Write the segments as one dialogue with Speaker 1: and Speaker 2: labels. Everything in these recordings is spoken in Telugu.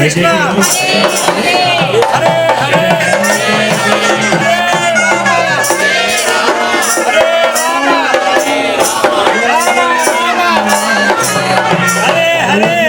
Speaker 1: కృష్ణ హరే హరే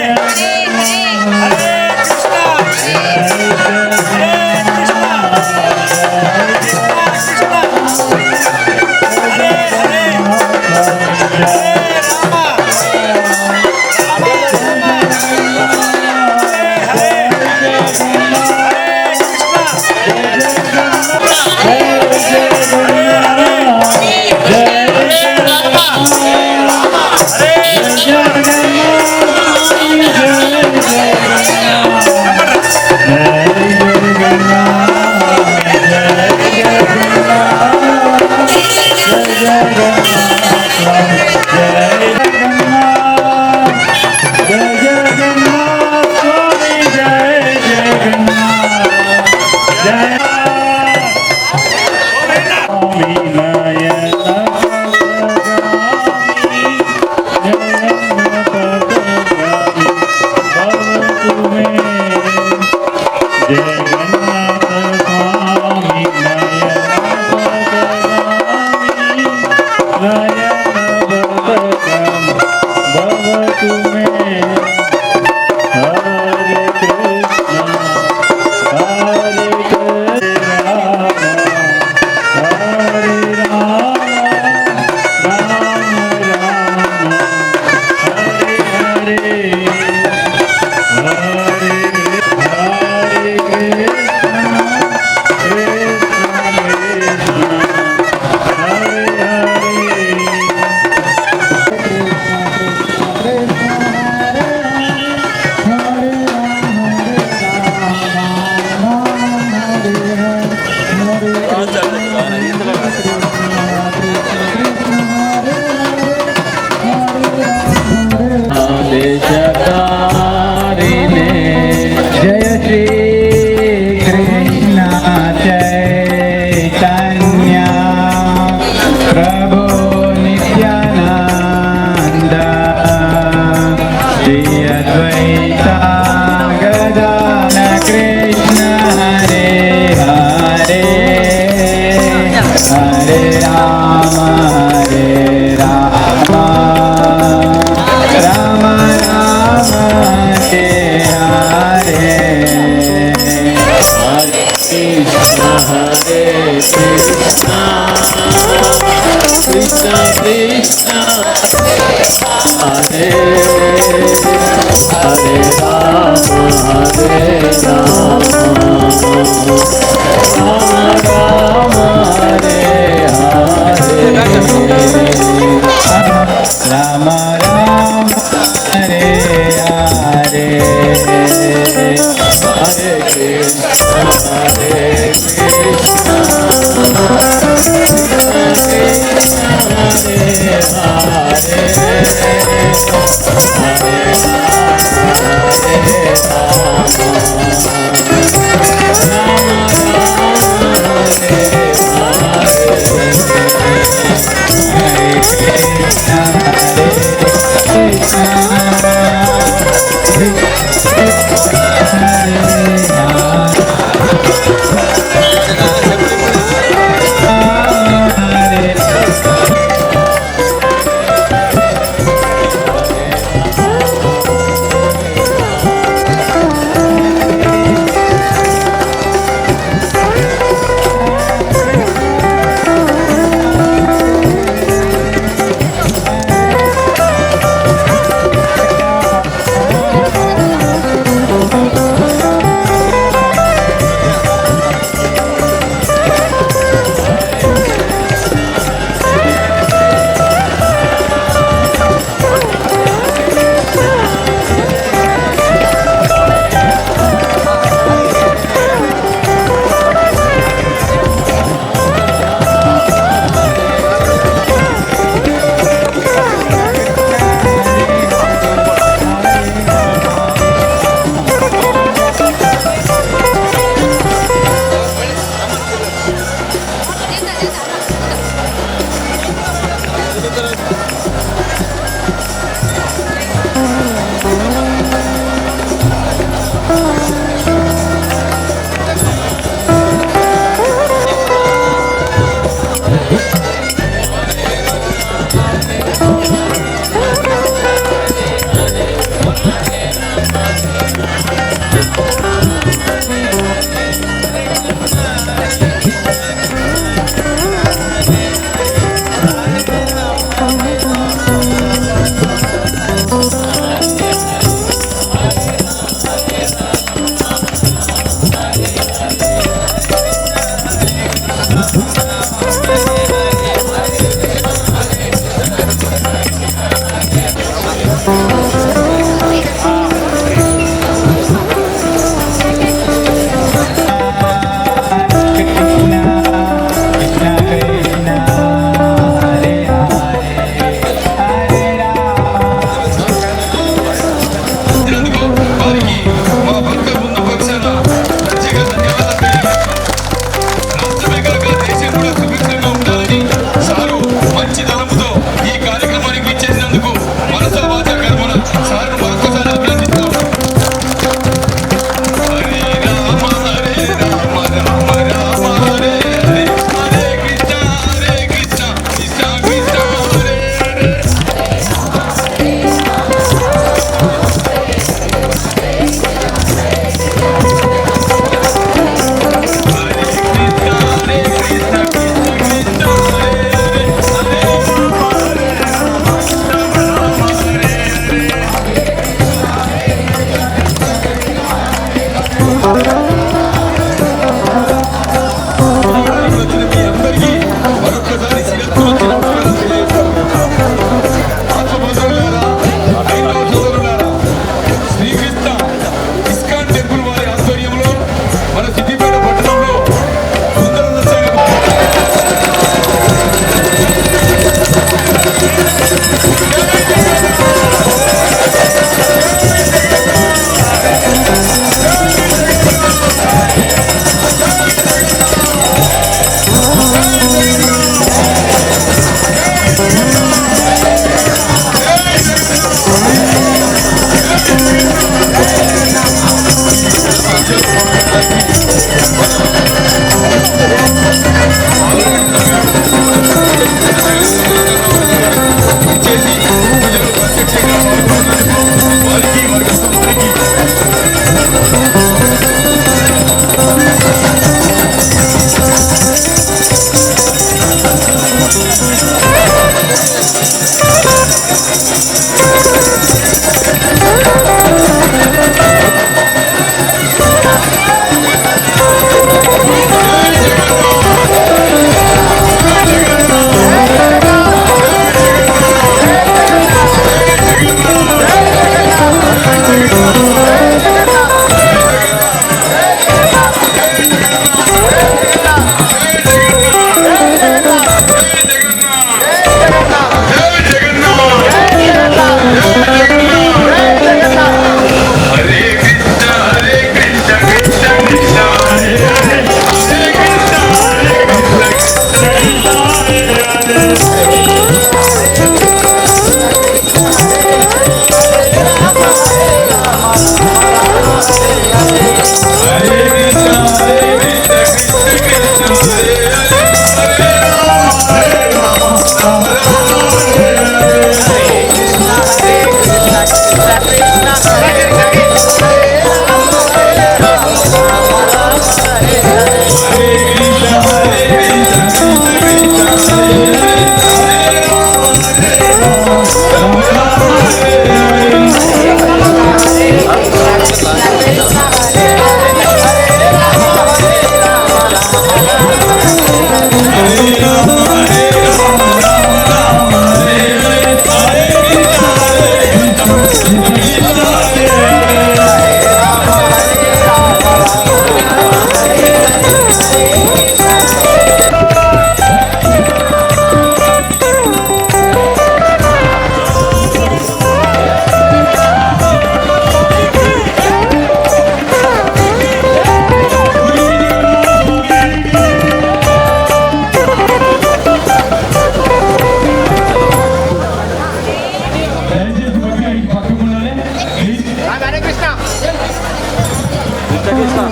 Speaker 1: Krishna.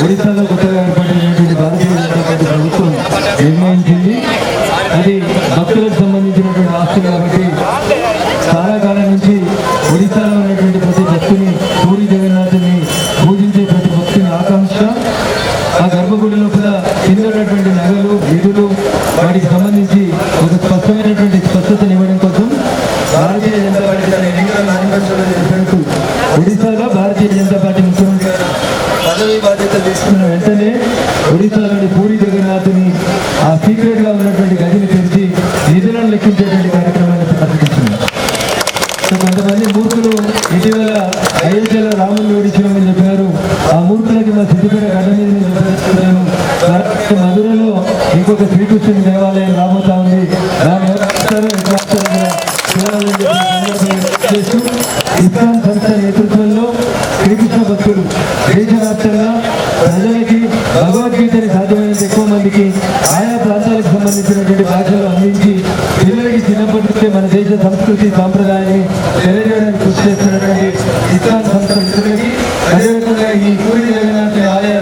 Speaker 1: ఒడిశాలో కొత్తగా ఏర్పడినటువంటి భారతీయ జనతా పార్టీ ప్రభుత్వం నిర్ణయించింది. అది భక్తులకు సంబంధించినటువంటి ఆస్తులు కాబట్టి చాలా కాలం నుంచి ఒడిశాలో ఉన్నటువంటి ప్రతి భక్తుని పూరి జగన్నాథుని పూజించే ప్రతి భక్తుని ఆకాంక్ష ఆ గర్భగుడి లోపల కిందటువంటి నగలు నిధులు వాటికి సంబంధించి ఒక స్పష్టమైనటువంటి స్పష్టతను ఇవ్వడం కోసం భారతీయ జనతా పార్టీ చెప్పినట్టు ఒడిశాలో భారతీయ జనతా పార్టీ ముఖ్యమంత్రి పదవి బాధ్యతలు తీసుకున్న వెంటనే ఒడిశాలోని పూరి జగన్నాథుని ఆ సీక్రెట్ గా ఉన్నటువంటి గదిని తెరిచి నిధులను లెక్కించేటువంటి కార్యక్రమాన్ని ప్రారంభించింది. కొంతమంది మూర్ఖులు ఇటీవల అయోధ్యలో రాములు ఓడించమని చెప్పారు. ఆ మూర్ఖులకి మా సిద్ధిపేట గడ్డ మీద చెప్పారు. మధురలో ఇంకొక శ్రీకృష్ణుని దేవాలయం రాబోతా ఉంది. దాని ఇస్లాం సంస్థ నేతృత్వంలో శ్రీకృష్ణ భక్తులు దేశవ్యాప్తంగా ప్రజలకి భగవద్గీతని సాధ్యమైనంత ఎక్కువ మందికి ఆయా ప్రాంతాలకు సంబంధించినటువంటి భాషలు అందించి పిల్లలకి చిన్నప్పటి నుంచే మన దేశ సంస్కృతి సాంప్రదాయాన్ని తెలియజేయడానికి కృషి చేస్తున్నటువంటి ఇస్లాం సంస్థ మిత్రులకి అదేవిధంగా ఈ పూరి జగన్నాథ ఆలయ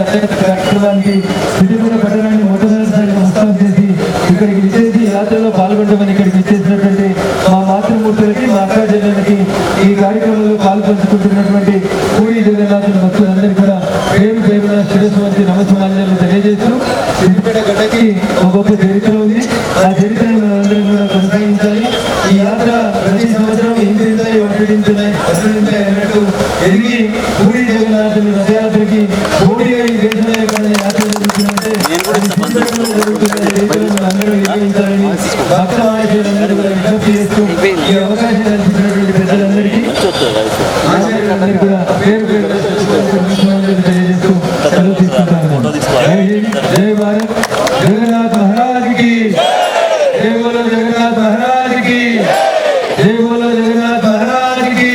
Speaker 1: కార్యక్రమానికి సిద్దిపేట పట్టణాన్ని మొట్టమొదటిసారిగా ముస్తాబు చేసి ఇక్కడికి విచ్చేసి యాత్రలో పాల్గొంటామని ఇక్కడికి విచ్చేసినటువంటి మా మాతృమూర్తులకి మా అక్క చెల్లెలకి ఈ కార్యక్రమంలో పాల్పంచుకుంటున్నటువంటి పూరి జగన్నాథుని భక్తులందరికీ కూడా పేరు పేరున శిరస్సు వంటి నమస్కారాలు తెలియజేస్తూ సిద్దిపేట గడ్డకి ఒక గొప్ప చరిత్ర ఉంది. ఆ చరిత్రను మనందరం కూడా కొనసాగించాలి. ఈ యాత్ర ప్రతి సంవత్సరం ఇంటింటాయి ఒంటింటున్నాయి అన్నట్టు ఎదిగి పూరి జగన్నాథుని రథయాత్రకి పోటీగా ఈ దేశంలో ఎక్కడైనా యాత్ర జరుగుతుందంటే అందరూ నిర్వహించాలని భక్త మహేశ్వరులందరూ కూడా విజ్ఞప్తి చేస్తూ ఈ అవకాశం కల్పించినటువంటి ప్రజలందరికీ ఆచార్యులందరికీ కూడా పేరు పేరు తెలియజేస్తూ సెలవు తీసుకుంటాను. జై భారత్, జగన్నాథ్ మహారాజ్ కి జై, బోలో జగన్నాథ్ మహారాజ్ కి జై, బోలో జగన్నాథ్ మహారాజ్ కి.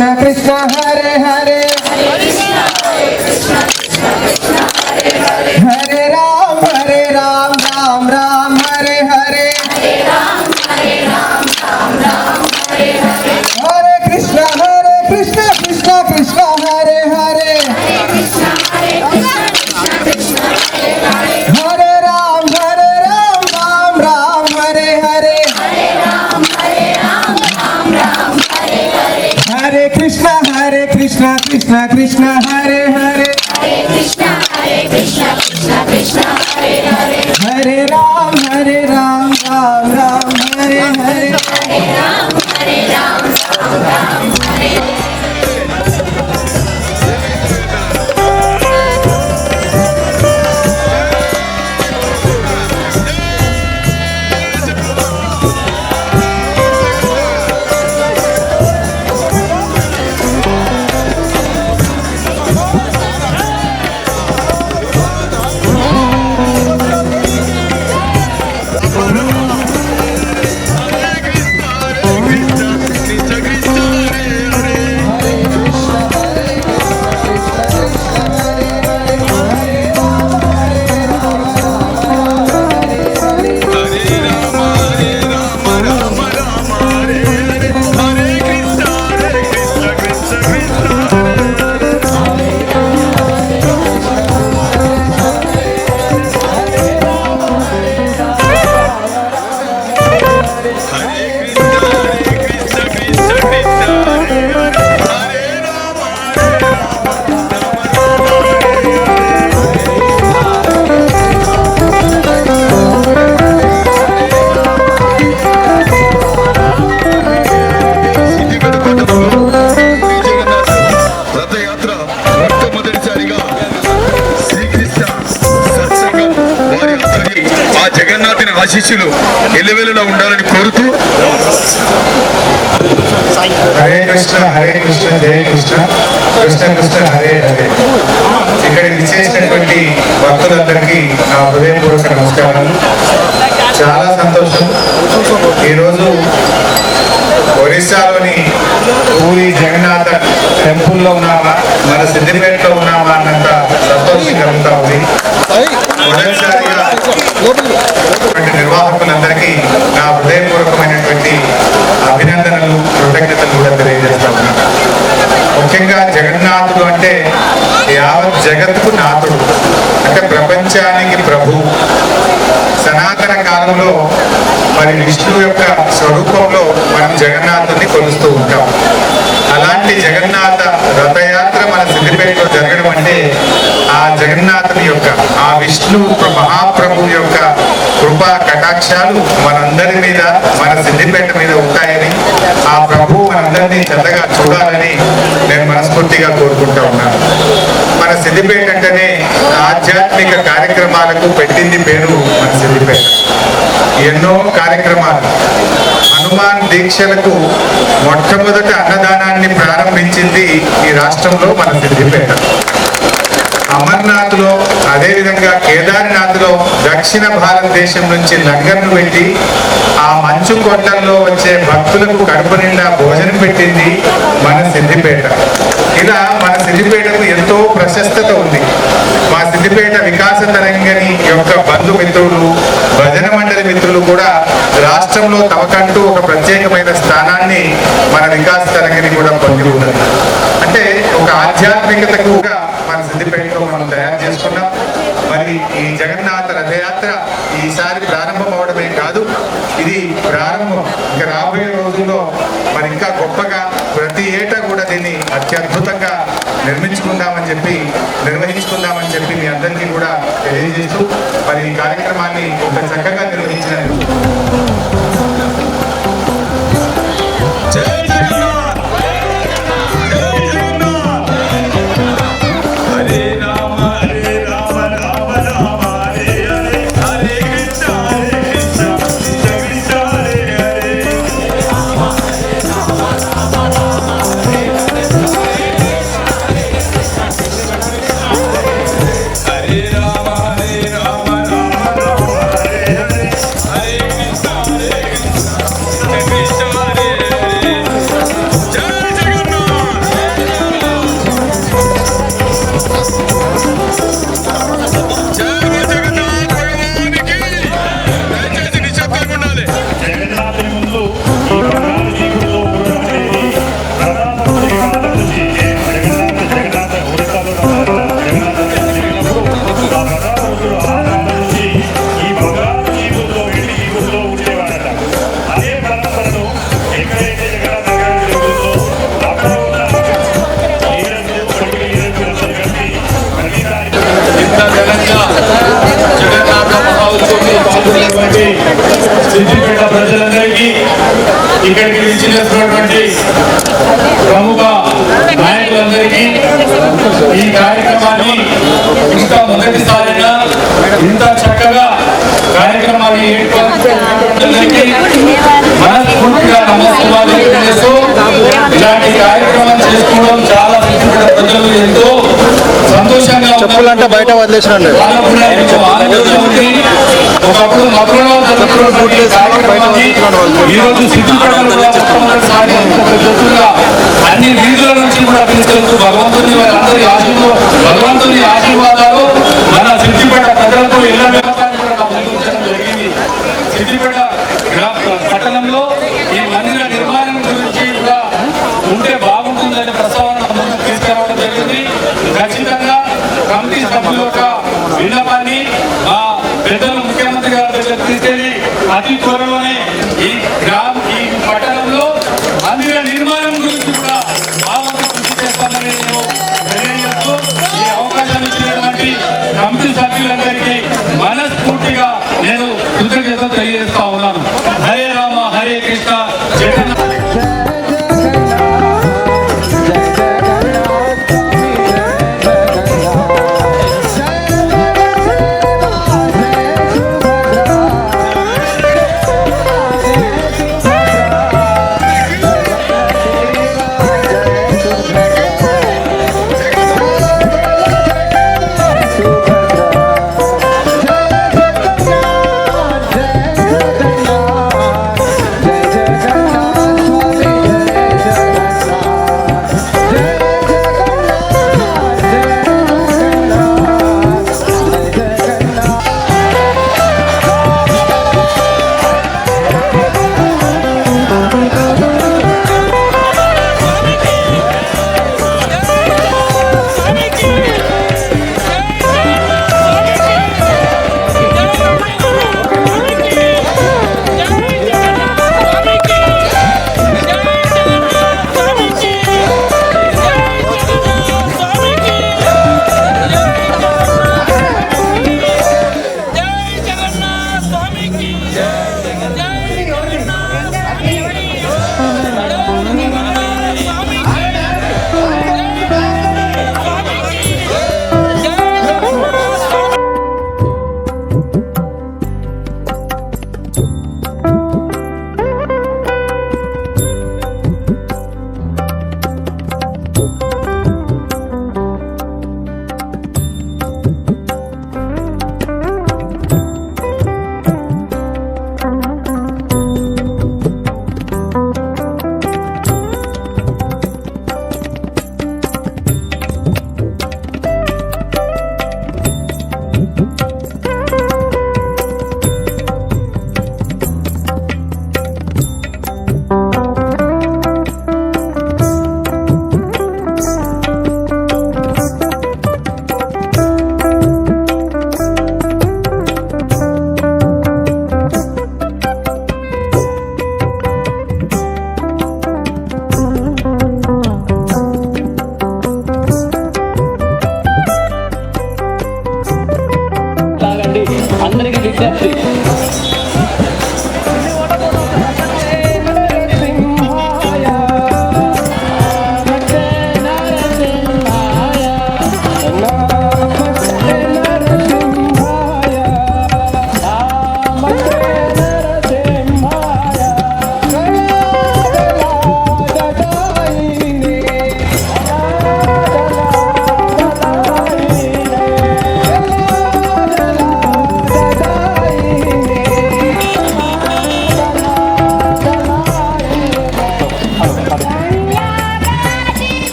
Speaker 2: కృష్ణ కృష్ణ హరే హరే హరే రామ్ రామ్ రామ్ హరే హరే హరే కృష్ణ కృష్ణ కృష్ణ హరే హరే హరే రామ్ రామ్ హరే హరే హరే కృష్ణ కృష్ణ కృష్ణ హరే హరే హరే రామ్ రామ్ హరే హరే
Speaker 3: ఆశీస్సులు ఎల్లవెల్లలో ఉండాలని కోరుతూ
Speaker 4: హరే కృష్ణ జయ కృష్ణ కృష్ణ కృష్ణ హరే హరే. ఇక్కడ విచ్చేసినటువంటి భక్తులందరికీ నా హృదయపూర్వక నమస్కారాలు. చాలా సంతోషం. ఈరోజు ఒరిస్సాలోని పూరి జగన్నాథ టెంపుల్లో ఉన్నామా, మన సిద్దిపేటలో ఉన్నామా అన్నంత సంతోషం కలుగుతా ఉంది. మొదటిసారిగా నిర్వాహకులందరికీ నా హృదయపూర్వకమైనటువంటి అభినందనలు, కృతజ్ఞతలు కూడా తెలియజేస్తా ఉన్నాను. ముఖ్యంగా జగన్నాథుడు అంటే యావత్ జగత్తుకు నాథుడు, అంటే ప్రపంచానికి ప్రభు. సనాతన కాలంలో మరి విష్ణువు యొక్క స్వరూపంలో మనం జగన్నాథుని కొలుస్తూ ఉంటాం. అలాంటి జగన్నాథ రథయాత్ర మన సిద్దిపేటలో జరగడం అంటే ఆ జగన్నాథుని యొక్క, ఆ విష్ణు మహాప్రభు యొక్క కృపా కటాక్షాలు మనందరి మీద, మన సిద్దిపేట మీద ఉంటాయని, ఆ ప్రభు మనందరినీ చల్లగా చూడాలని నేను మనస్ఫూర్తిగా కోరుకుంటా ఉన్నాను. మన సిద్దిపేట అంటేనే ఆధ్యాత్మిక కార్యక్రమాలకు పెట్టింది పేరు మన సిద్దిపేట. ఎన్నో కార్యక్రమాలు, హనుమాన్ దీక్షలకు మొట్టమొదట అన్నదానాన్ని ప్రారంభించింది ఈ రాష్ట్రంలో మన సిద్దిపేట. అమర్నాథ్లో, అదేవిధంగా కేదార్నాథ్లో దక్షిణ భారతదేశం నుంచి లంగర్ను పెట్టి ఆ మంచు కొండల్లో వచ్చే భక్తులకు కడుపు నిండా భోజనం పెట్టింది మన సిద్దిపేట. ఇలా మన సిద్దిపేటకు ఎంతో ప్రశస్తత ఉంది. మా సిద్దిపేట వికాస తరంగిణి యొక్క బంధుమిత్రులు, భజన మండలి మిత్రులు కూడా రాష్ట్రంలో తమకంటూ ఒక ప్రత్యేకమైన స్థానాన్ని మన వికాస తరంగిణి కూడా పొంది ఉన్నది. అంటే ఒక ఆధ్యాత్మికతకు కూడా మన సిద్దిపేటలో మనం తయారు చేసుకున్నాం. మరి ఈ జగన్నాథ రథయాత్ర ఈసారి ప్రారంభం అవడమే కాదు, ఇది ప్రారంభం. ఇంకా రాబోయే రోజుల్లో మరి ఇంకా గొప్పగా ప్రతి ఏటా కూడా దీన్ని అత్యద్భుతంగా నిర్వహించుకుందామని చెప్పి మీ అందరికీ కూడా తెలియజేస్తూ మరి ఈ కార్యక్రమాన్ని ఒక చక్కగా నిర్వహించినందుకు
Speaker 3: Hare Rama Rama Rama Hare Hare
Speaker 5: Siddipet ప్రజలందరికీ, ఇక్కడికి విచ్చేసినటువంటి ప్రముఖ నాయకులందరికీ ఈ కార్యక్రమాన్ని ఇంకా మొదటిసారిగా ఇంత చక్కగా కార్యక్రమాన్ని ఏర్పరచుకున్నందుకు మనస్ఫూర్తిగా నమస్కారాలు తెలియజేస్తూ, ఇలాంటి కార్యక్రమం చేసుకోవడం చాలా ప్రజలు ఎంతో సంతోషంగా
Speaker 6: చెప్పులంటే బయట వదిలేసినండి.
Speaker 5: ఒకప్పుడు మధురలో జరుగుతున్నటువంటి కార్యక్రమాన్ని ఈరోజు సిద్దిపేటలో కూడా మొట్టమొదటిసారి అన్ని వీధుల నుంచి కూడా తీసుకెళ్తూ భగవంతుని ఆశీర్వాదాలు మన సిద్దిపేట ప్రజలకు ఇళ్ల వ్యవసాయం కూడా అందించడం జరిగింది. సిద్దిపేట పట్టణంలో ఈ మందిర నిర్మాణం గురించి కూడా ఉంటే బాగుంటుందనే ప్రస్తావన ముందుకు తీసుకురావడం జరిగింది. ఖచ్చితంగా కమిటీ సభ్యుల యొక్క విన్నపాన్ని పెద్దలు ముఖ్యమంత్రి గారి దగ్గర తీసుకెళ్లి అతి త్వరలోనే ఈ పట్టణంలో మందిర నిర్మాణం గురించి కూడా బాగా కృషి చేస్తామని నేను తెలియజేస్తూ, ఈ అవకాశం ఇచ్చినటువంటి కమిటీ సభ్యులందరికీ మనస్ఫూర్తిగా నేను కృతజ్ఞతలు తెలియజేస్తా ఉన్నాను. హరే రామ హరే కృష్ణ జగన్.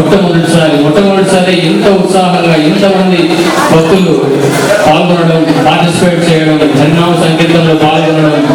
Speaker 5: మొట్టమొదటిసారి ఇంత ఉత్సాహంగా ఇంతమంది భక్తులు పాల్గొనడం, పార్టిసిపేట్ చేయడం, హరినామ సంకీర్తనలో పాల్గొనడం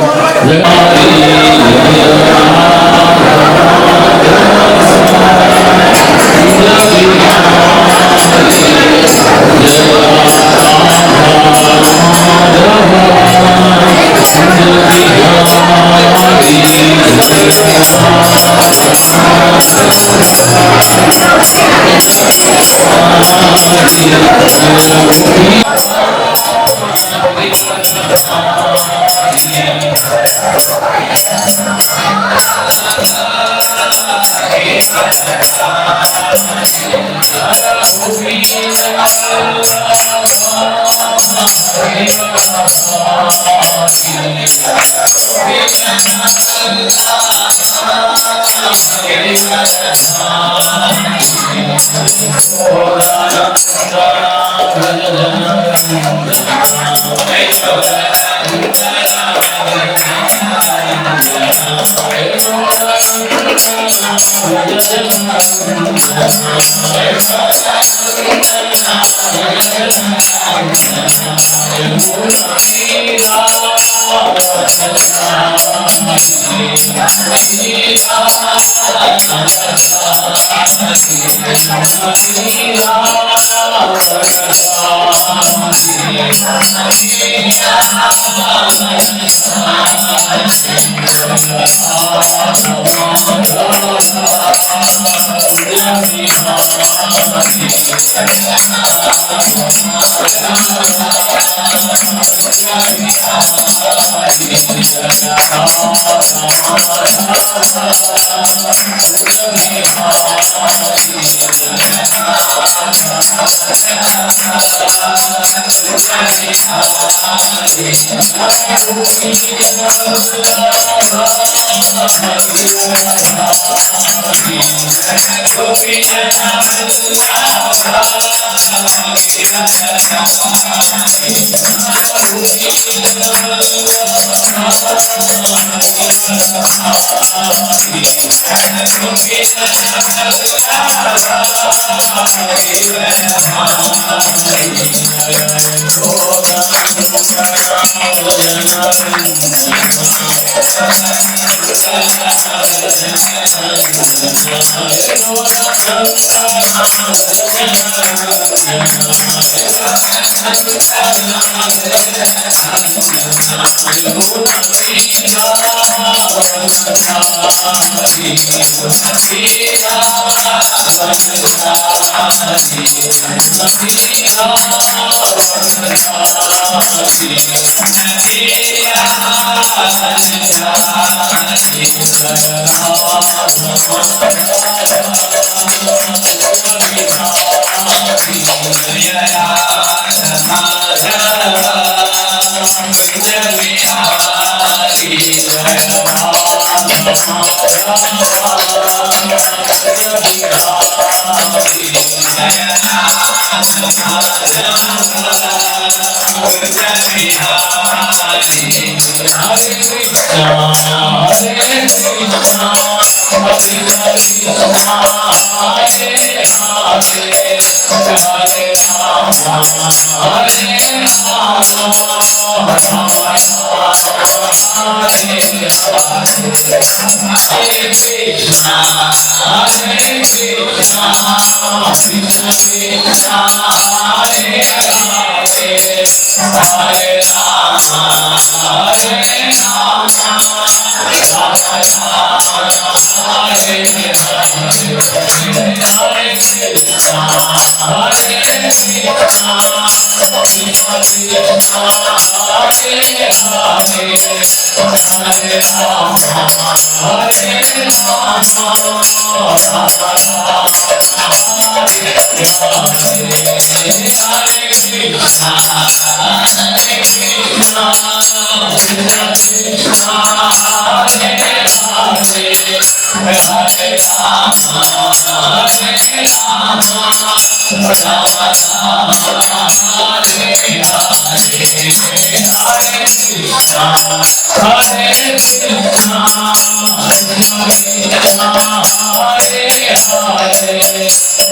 Speaker 5: Hare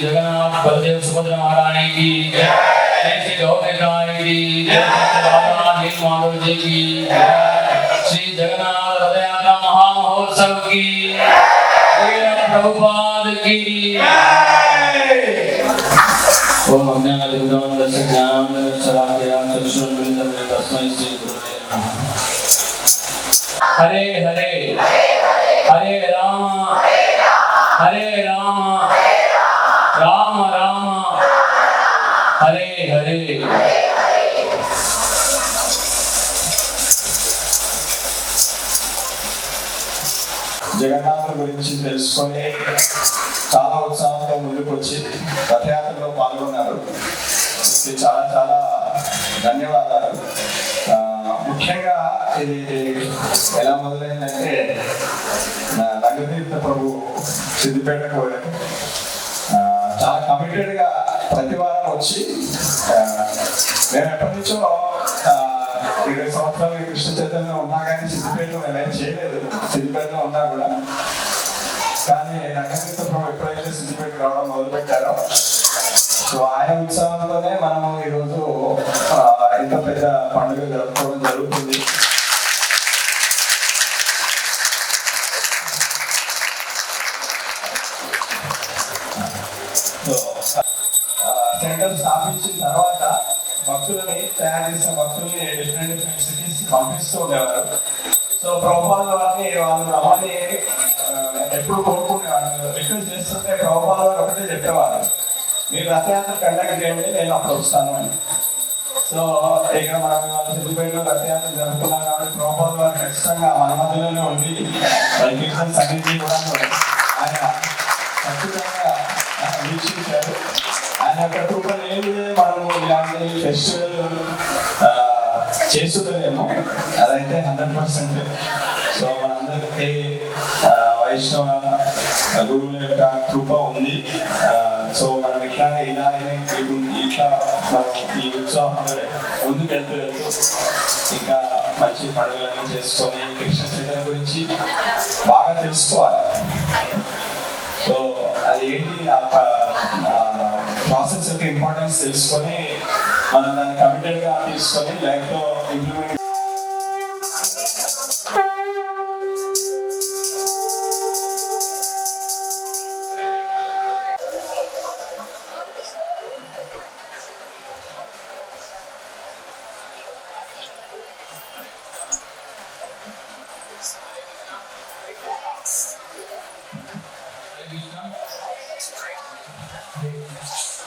Speaker 5: जगन्नाथ बलदेव सुभद्रा महारानी की श्री गौर की माधव जी की श्री जगन्नाथ रथ यात्रा महामहोत्सव की प्रभुपाद की ओम अज्ञानतिमिरं दश ज्ञानशलाकया चक्षुरुन्मिलितं येन तस्मै श्री गुरुवे नमः। हरे हरे हरे राम राम राम हरे हरे।
Speaker 6: జగన్నాథుని గురించి తెలుసుకొని చాలా ఉత్సాహంతో ముందుకు వచ్చి రథయాత్రలో పాల్గొన్నారు. చాలా చాలా ధన్యవాదాలు. ముఖ్యంగా ఇది ఎలా మొదలైందంటే రంగతీర్థ ప్రభు సిద్దిపేటకు చాలా కమిటెడ్గా ప్రతి వారం వచ్చి మేము ఎప్పటి నుంచో 20 సంవత్సరాలు కృష్ణ చైతన్యం ఉన్నా కానీ సిద్దిపేటలో నేనేం చేయలేదు. సిద్దిపేటలో ఉన్నా కూడా కానీ రంగతీర్థ ప్రభు ఎప్పుడైతే సిద్దిపేటకు రావడం మొదలుపెట్టారో సో ఆయన ఉత్సాహంతోనే మనము ఈరోజు ఇంత పెద్ద పండుగ జరుపుకోవడం జరుగుతుంది. సెంటర్ స్థాపించిన తర్వాత భక్తులని తయారు చేసిన భక్తుల్ని డిఫరెంట్ సిటీస్ పంపిస్తూ ఉండేవారు. సో ప్రభుపాద వారిని వాళ్ళు రమ్మని ఎప్పుడు కోరుకునేవారు, రిక్వెస్ట్ చేస్తుంటే ప్రభుపాద వారు ఒకటే చెప్పేవారు, మీరు రథయాత్ర కండక్ట్ చేయండి, నేను అప్పుడు వస్తాను అని. సో ఇక్కడ మనం వాళ్ళ సిద్దిపేటలో రథయాత్ర జరుపుకున్నాం కాబట్టి ప్రభుపాద వారు ఖచ్చితంగా మన మధ్యలోనే ఉండి సంగీతి కూడా ఆయన ఖచ్చితంగా వీక్షించారు. ఆయన యొక్క రూపం ఏమి మనము ఇలాంటి ఫెస్టివల్ చేస్తుందేమో అదైతే 100%. సో మనందరికీ వైష్ణవ గురువుల యొక్క కృప ఉంది. సో మనం ఇట్లా మనం ఈ ఉత్సాహంలో ముందుకెళ్తూ ఇంకా మంచి పండుగలను చేసుకొని కృష్ణ చైతన్యం గురించి బాగా తెలుసుకోవాలి. సో అది ఏంటి ప్రాసెస్ యొక్క ఇంపార్టెన్స్ తెలుసుకొని మనం దాన్ని కమిటెడ్గా తీసుకొని లైఫ్లో ఇంప్లిమెంట్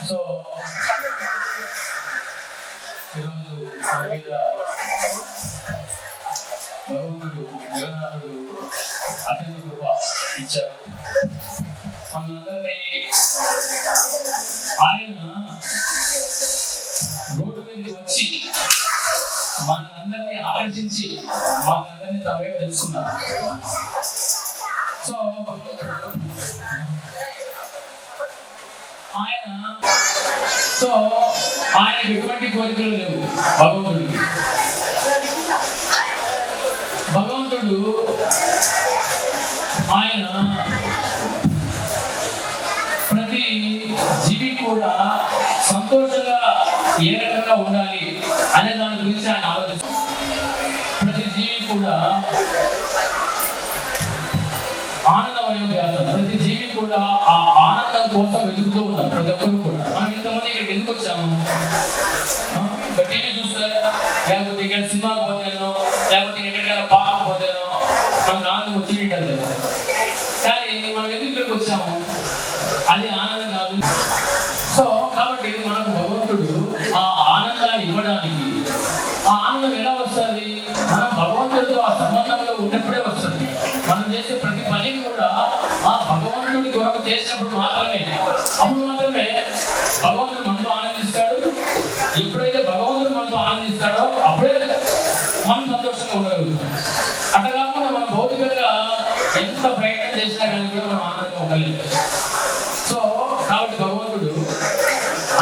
Speaker 5: సో ఈరోజు భగవంతుడు జగన్నాథుడు అత్యంత కృప ఇచ్చారు మనందరినీ. ఆయన రోడ్డు మీద వచ్చి మనందరినీ ఆకర్షించి మనందరినీ తన వైపు తెలుసుకున్నారు. సో ఆయనకు ఎటువంటి కోరికలు లేవు. భగవంతుడు ఆయన ప్రతి కూడా సంతోషంగా ఏ రకంగా ఉండాలి అనే దాని గురించి ఆయన ఆలోచిస్తారు. ప్రతి జీవి కూడా ఆనందమయం చేస్తారు. ప్రతి జీవి కూడా ఆ ఆనందం కోసం వెతుకుతూ ఉన్నారు. ప్రతి ఒక్కరు కూడా మనం ఇంతమంది ఇక్కడికి ఎందుకు వచ్చాము? టీవీ చూస్తే, లేకపోతే ఇక్కడ సినిమాకి పోతాను, లేకపోతే ఎక్కడికైనా పార్క్ పోతాను, మనం నాన్న వచ్చి లేదు. కానీ మనం ఎందుకు ఇక్కడికి వచ్చాము? అది ఆనందం కాదు. సో కాబట్టి మనకు భగవంతుడు ఆ ఆనందాన్ని ఇవ్వడానికి, ఆ ఆనందం ఎలా వస్తుంది? మనం భగవంతుడితో ఆ సంబంధంలో ఉన్నప్పుడే వస్తుంది. మనం చేసే ప్రతి పనిని కూడా ఆ భగవంతుడి కొరకు చేసినప్పుడు మాత్రమే, అప్పుడు మాత్రమే భగవంతుడు మనతో ఆనందిస్తాడు. ఎప్పుడైతే భగవంతుడు మనతో ఆనందిస్తాడో అప్పుడే మనం సంతోషంగా ఉండగలుగుతాం. అట్లా కాకుండా మనం భౌతికంగా ఎంత ప్రయత్నం చేసినా కానీ కూడా మనం ఆనందంగా ఉండలేదు. సో కాబట్టి భగవంతుడు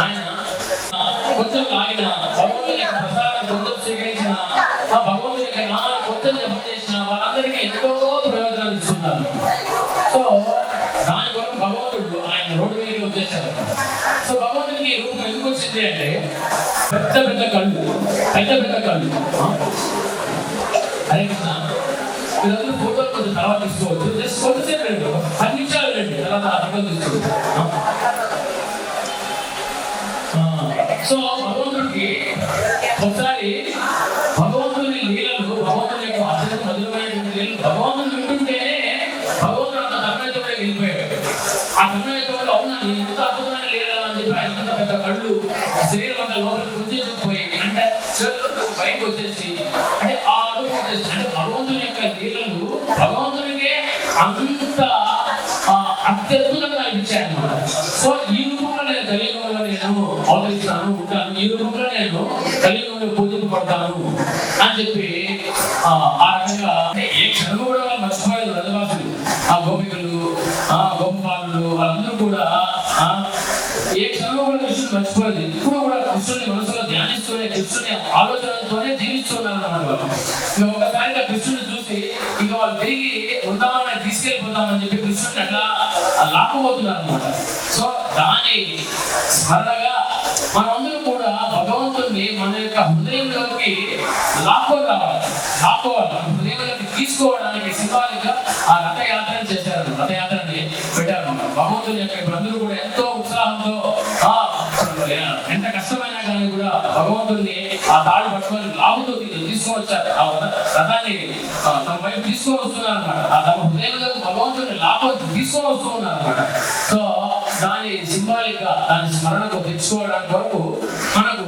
Speaker 5: ఆయన కొంచెం లాగిన, భగవంతుని యొక్క ప్రసాదం కొంచెం స్వీకరించిన, ఆ భగవంతుని యొక్క నామం కొంచెం జపం చేసిన వాళ్ళందరికీ ఎంతో ప్రయోజనాలు ఇస్తున్నారు. సో దాని కొరకు భగవంతుడు ఆయన రోడ్డు మీద వచ్చేసారు. సో భగవంతునికి రూపం ఎందుకు వచ్చింది అంటే పెద్ద పెద్ద కళ్ళు, పెద్ద పెద్ద కళ్ళు. హరే కృష్ణ. వీళ్ళందరూ ఫోటోలు కొంచెం తర్వాత తీసుకోవచ్చు. జస్ట్ కొంతసేపు రండి, 10 నిమిషాలు రండి, తర్వాత ఫోటోలు తీసుకోవచ్చు. సో భగవంతుడికి ఒకసారి భగవంతుని లీలలు, భగవంతుని యొక్క అత్యంత మధురమైనటువంటి లీలలు భగవంతుని వింటుంటేనే భగవంతుడు అంత తన్మయత్వంలో వెళ్ళిపోయాడు. ఆ తన్మయత్వంలో అవునా నేను ఎంత అద్భుతమైన లీలలు అని చెప్పి ఆయన అంత పెద్ద కళ్ళు శరీరం అంతా లోపలికి వచ్చేసిపోయి, అంటే బయటకు వచ్చేసి, అంటే ఆ అడుగు వచ్చేసి, అంటే భగవంతుని యొక్క లీలలు భగవంతునికే అంత అత్యద్భుతంగా అనిపించాయన్నమాట. సో ఈ రూపంలో నేను కలియుగంలో నేను అవతరిస్తాను, ఉంటాను, ఈ రూపంలో నేను కలియుగంలో పూజింపబడతాను అని చెప్పి ఆ రకంగా ఏ క్షణము కూడా వాళ్ళు మర్చిపోయారు. రజవాసులు, ఆ గోపికలు, ఆ గోపబాలులు వాళ్ళందరూ కూడా ఏ క్షణము కూడా కృష్ణుని మర్చిపోలేదు. ఇప్పుడు కూడా కృష్ణుని మనసులో ధ్యానిస్తూనే, కృష్ణుని ఆలోచనతోనే జీవిస్తున్నారు అన్నమాట వాళ్ళు. ఇంకా ఒకసారిగా కృష్ణుని చూసి ఇంకా వాళ్ళు తిరిగి వృందావనాన్ని తీసుకెళ్ళిపోతామని చెప్పి కృష్ణుని అట్లా లాక్కుపోతున్నారు అనమాట. సో దాని స్మరణగా మనందరూ కూడా భగవంతుని మన యొక్క హృదయంలోకి లాక్కోవాలి, హృదయంలోకి తీసుకోవడానికి సింబాలిక్ ఆ రథయాత్రను చేశారు, రథయాత్రని పెట్టారు. భగవంతుని యొక్క ఇప్పుడు అందరూ కూడా ఎంతో ఉత్సాహంతో ఎంత కష్టమైనా కానీ కూడా భగవంతుని ఆ తాడు పట్టుకొని లాగుతూ తీసుకువచ్చారు. ఆ రథాన్ని తమ వైపు తీసుకొని వస్తున్నారు అనమాట. ఆ తమ హృదయంలో భగవంతుని లాభం తీసుకొని వస్తూ ఉన్నారు అనమాట. సో దాని సింబాలిక్ గా దాని స్మరణకు తెచ్చుకోవడానికి వరకు మనకు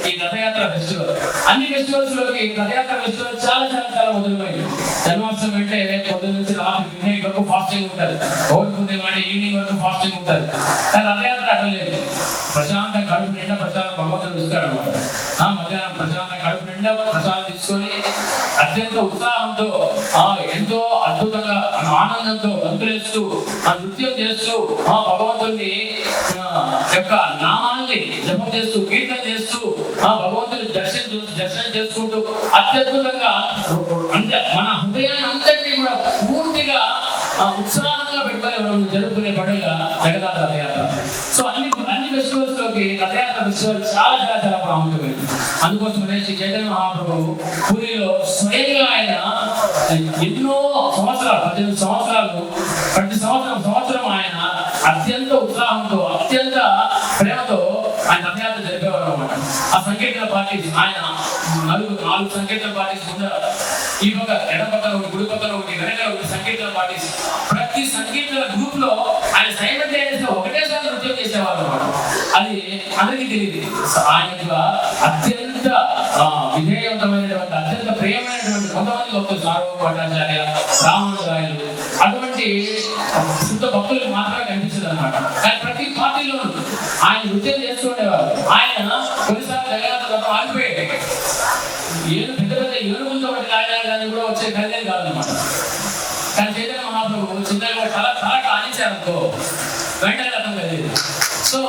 Speaker 5: ఈ రథయాత్ర ఫెస్టివల్, అన్ని ఫెస్టివల్స్ లోకి రథయాత్ర ఫెస్టివల్ చాలా చాలా చాలా మధురమైంది. జన్మాష్టమి అంటే పొద్దున్న నుంచి రాత్రి ఈవినింగ్ వరకు ఫాస్టింగ్ ఉంటుంది, ఓడిపోతే అంటే ఈవినింగ్ వరకు ఫాస్టింగ్ ఉంటుంది. కానీ రథయాత్ర అడలేదు, ప్రశాంతం కడుపు నిండా ప్రసాదం భగవంతుడు ఇస్తాడు అనమాట. మధ్యాహ్నం ప్రశాంతం కడుపు నిండా ప్రసాదం తీసుకొని అత్యంత ఉత్సాహంతో ఎంతో అద్భుతంగా ఆనందంతో గంతులేస్తూ నృత్యం చేస్తూ భగవంతుని యొక్క నామాన్ని జపం చేస్తూ కీర్తన చేస్తూ భగవంతుని దర్శనం చేసుకుంటూ అత్యద్భుతంగా మన హృదయాన్ని అంతటినీ కూడా పూర్తిగా ఉత్సాహంగా పెట్టుకొని మనం జరుపుకునే పండుగ జగన్నాథ రథయాత్ర. సో అన్ని ఫెస్టివల్స్ లోకి రథయాత్ర ఫెస్టివల్ చాలా చాలా చాలా ప్రాముఖ్యమైనది. అందుకోసమనే శ్రీ చైతన్య మహాప్రభు పూరిలో స్వయంగా ఆయన ఎన్నో సంవత్సరాలు, 18 సంవత్సరాలు, ప్రతి సంవత్సరం ఆయన అత్యంత ఉత్సాహంతో అత్యంత ప్రేమతో ఆయన రథయాత్ర జరిపేవారు అన్నమాట. ఆ సంకీర్తన పార్టీస్ ఆయన 4 సంకీర్తన పార్టీస్ ముందర, ఈ పక్క ఎడ పక్కన ఒకటి, గుడి పక్కన ఒకటి, వెనక ఒకటి సంకీర్తన పార్టీస్. ప్రతి సంకీర్తన గ్రూప్ లో ఆయన సైమల్టేనియస్ గా ఒకటేసారి నృత్యం చేసేవారు అన్నమాట. అది అందరికీ తెలియదు. ఆయన అత్యంత విధేయవంతమైనటువంటి, అత్యంత ప్రియమైనటువంటి కొంతమంది భక్తులు, సార్వభౌమాచార్య, రామానుజాయులు, అటువంటి శుద్ధ భక్తులకు మాత్రమే కనిపించదు అనమాట. కానీ ప్రతి పార్టీలోనూ ఆయన నృత్యం చేస్తుండేవారు. ఆయన కొన్నిసార్లు జగన్నాథ ఆగిపోయాడు, పెద్ద పెద్ద ఏనుగులతో లాగాలని కూడా వచ్చే ఖరీదు కాదనమాట. కానీ చైతన్య మహాప్రభు చిన్నగా తల కానించారనుకో వెంటనే రథం కలిగేది. సో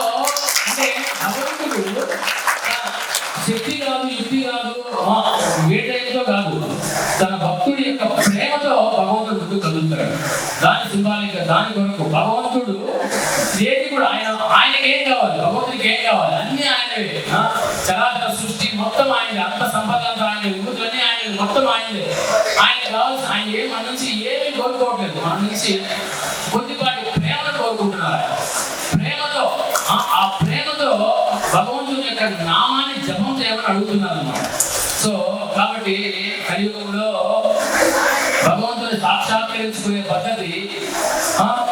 Speaker 5: అంటే భగవంతుడు శక్తి కాదు, యుక్తి కాదు, వేటైతో కాదు, తన భక్తుడి యొక్క ప్రేమతో భగవంతుడు ముందుకు కదులుతాడు. దాని సింబాలిక్ దాని కొరకు భగవంతుడు ఏది కూడా ఆయనకి ఏం కావాలి, భగవంతుడికి ఏం కావాలి, అన్ని ఆయనవే. చరాచర సృష్టి మొత్తం ఆయనది, అంత సంపద అంతా ఆయన, విభూతులన్నీ ఆయన, మొత్తం ఆయనదే. ఆయన కావాల్సి ఆయన మన నుంచి ఏమీ కోరుకోవట్లేదు, మన నుంచి కొద్దిపాటి ప్రేమను కోరుకుంటున్నారు. ప్రేమతో ఆ ప్రేమతో భగవంతుని యొక్క నామాన్ని జపం చేయమని అడుగుతున్నారు అన్నమాట. సో కాబట్టి కలియుగంలో భగవంతుని సాక్షాత్కరించుకునే పద్ధతి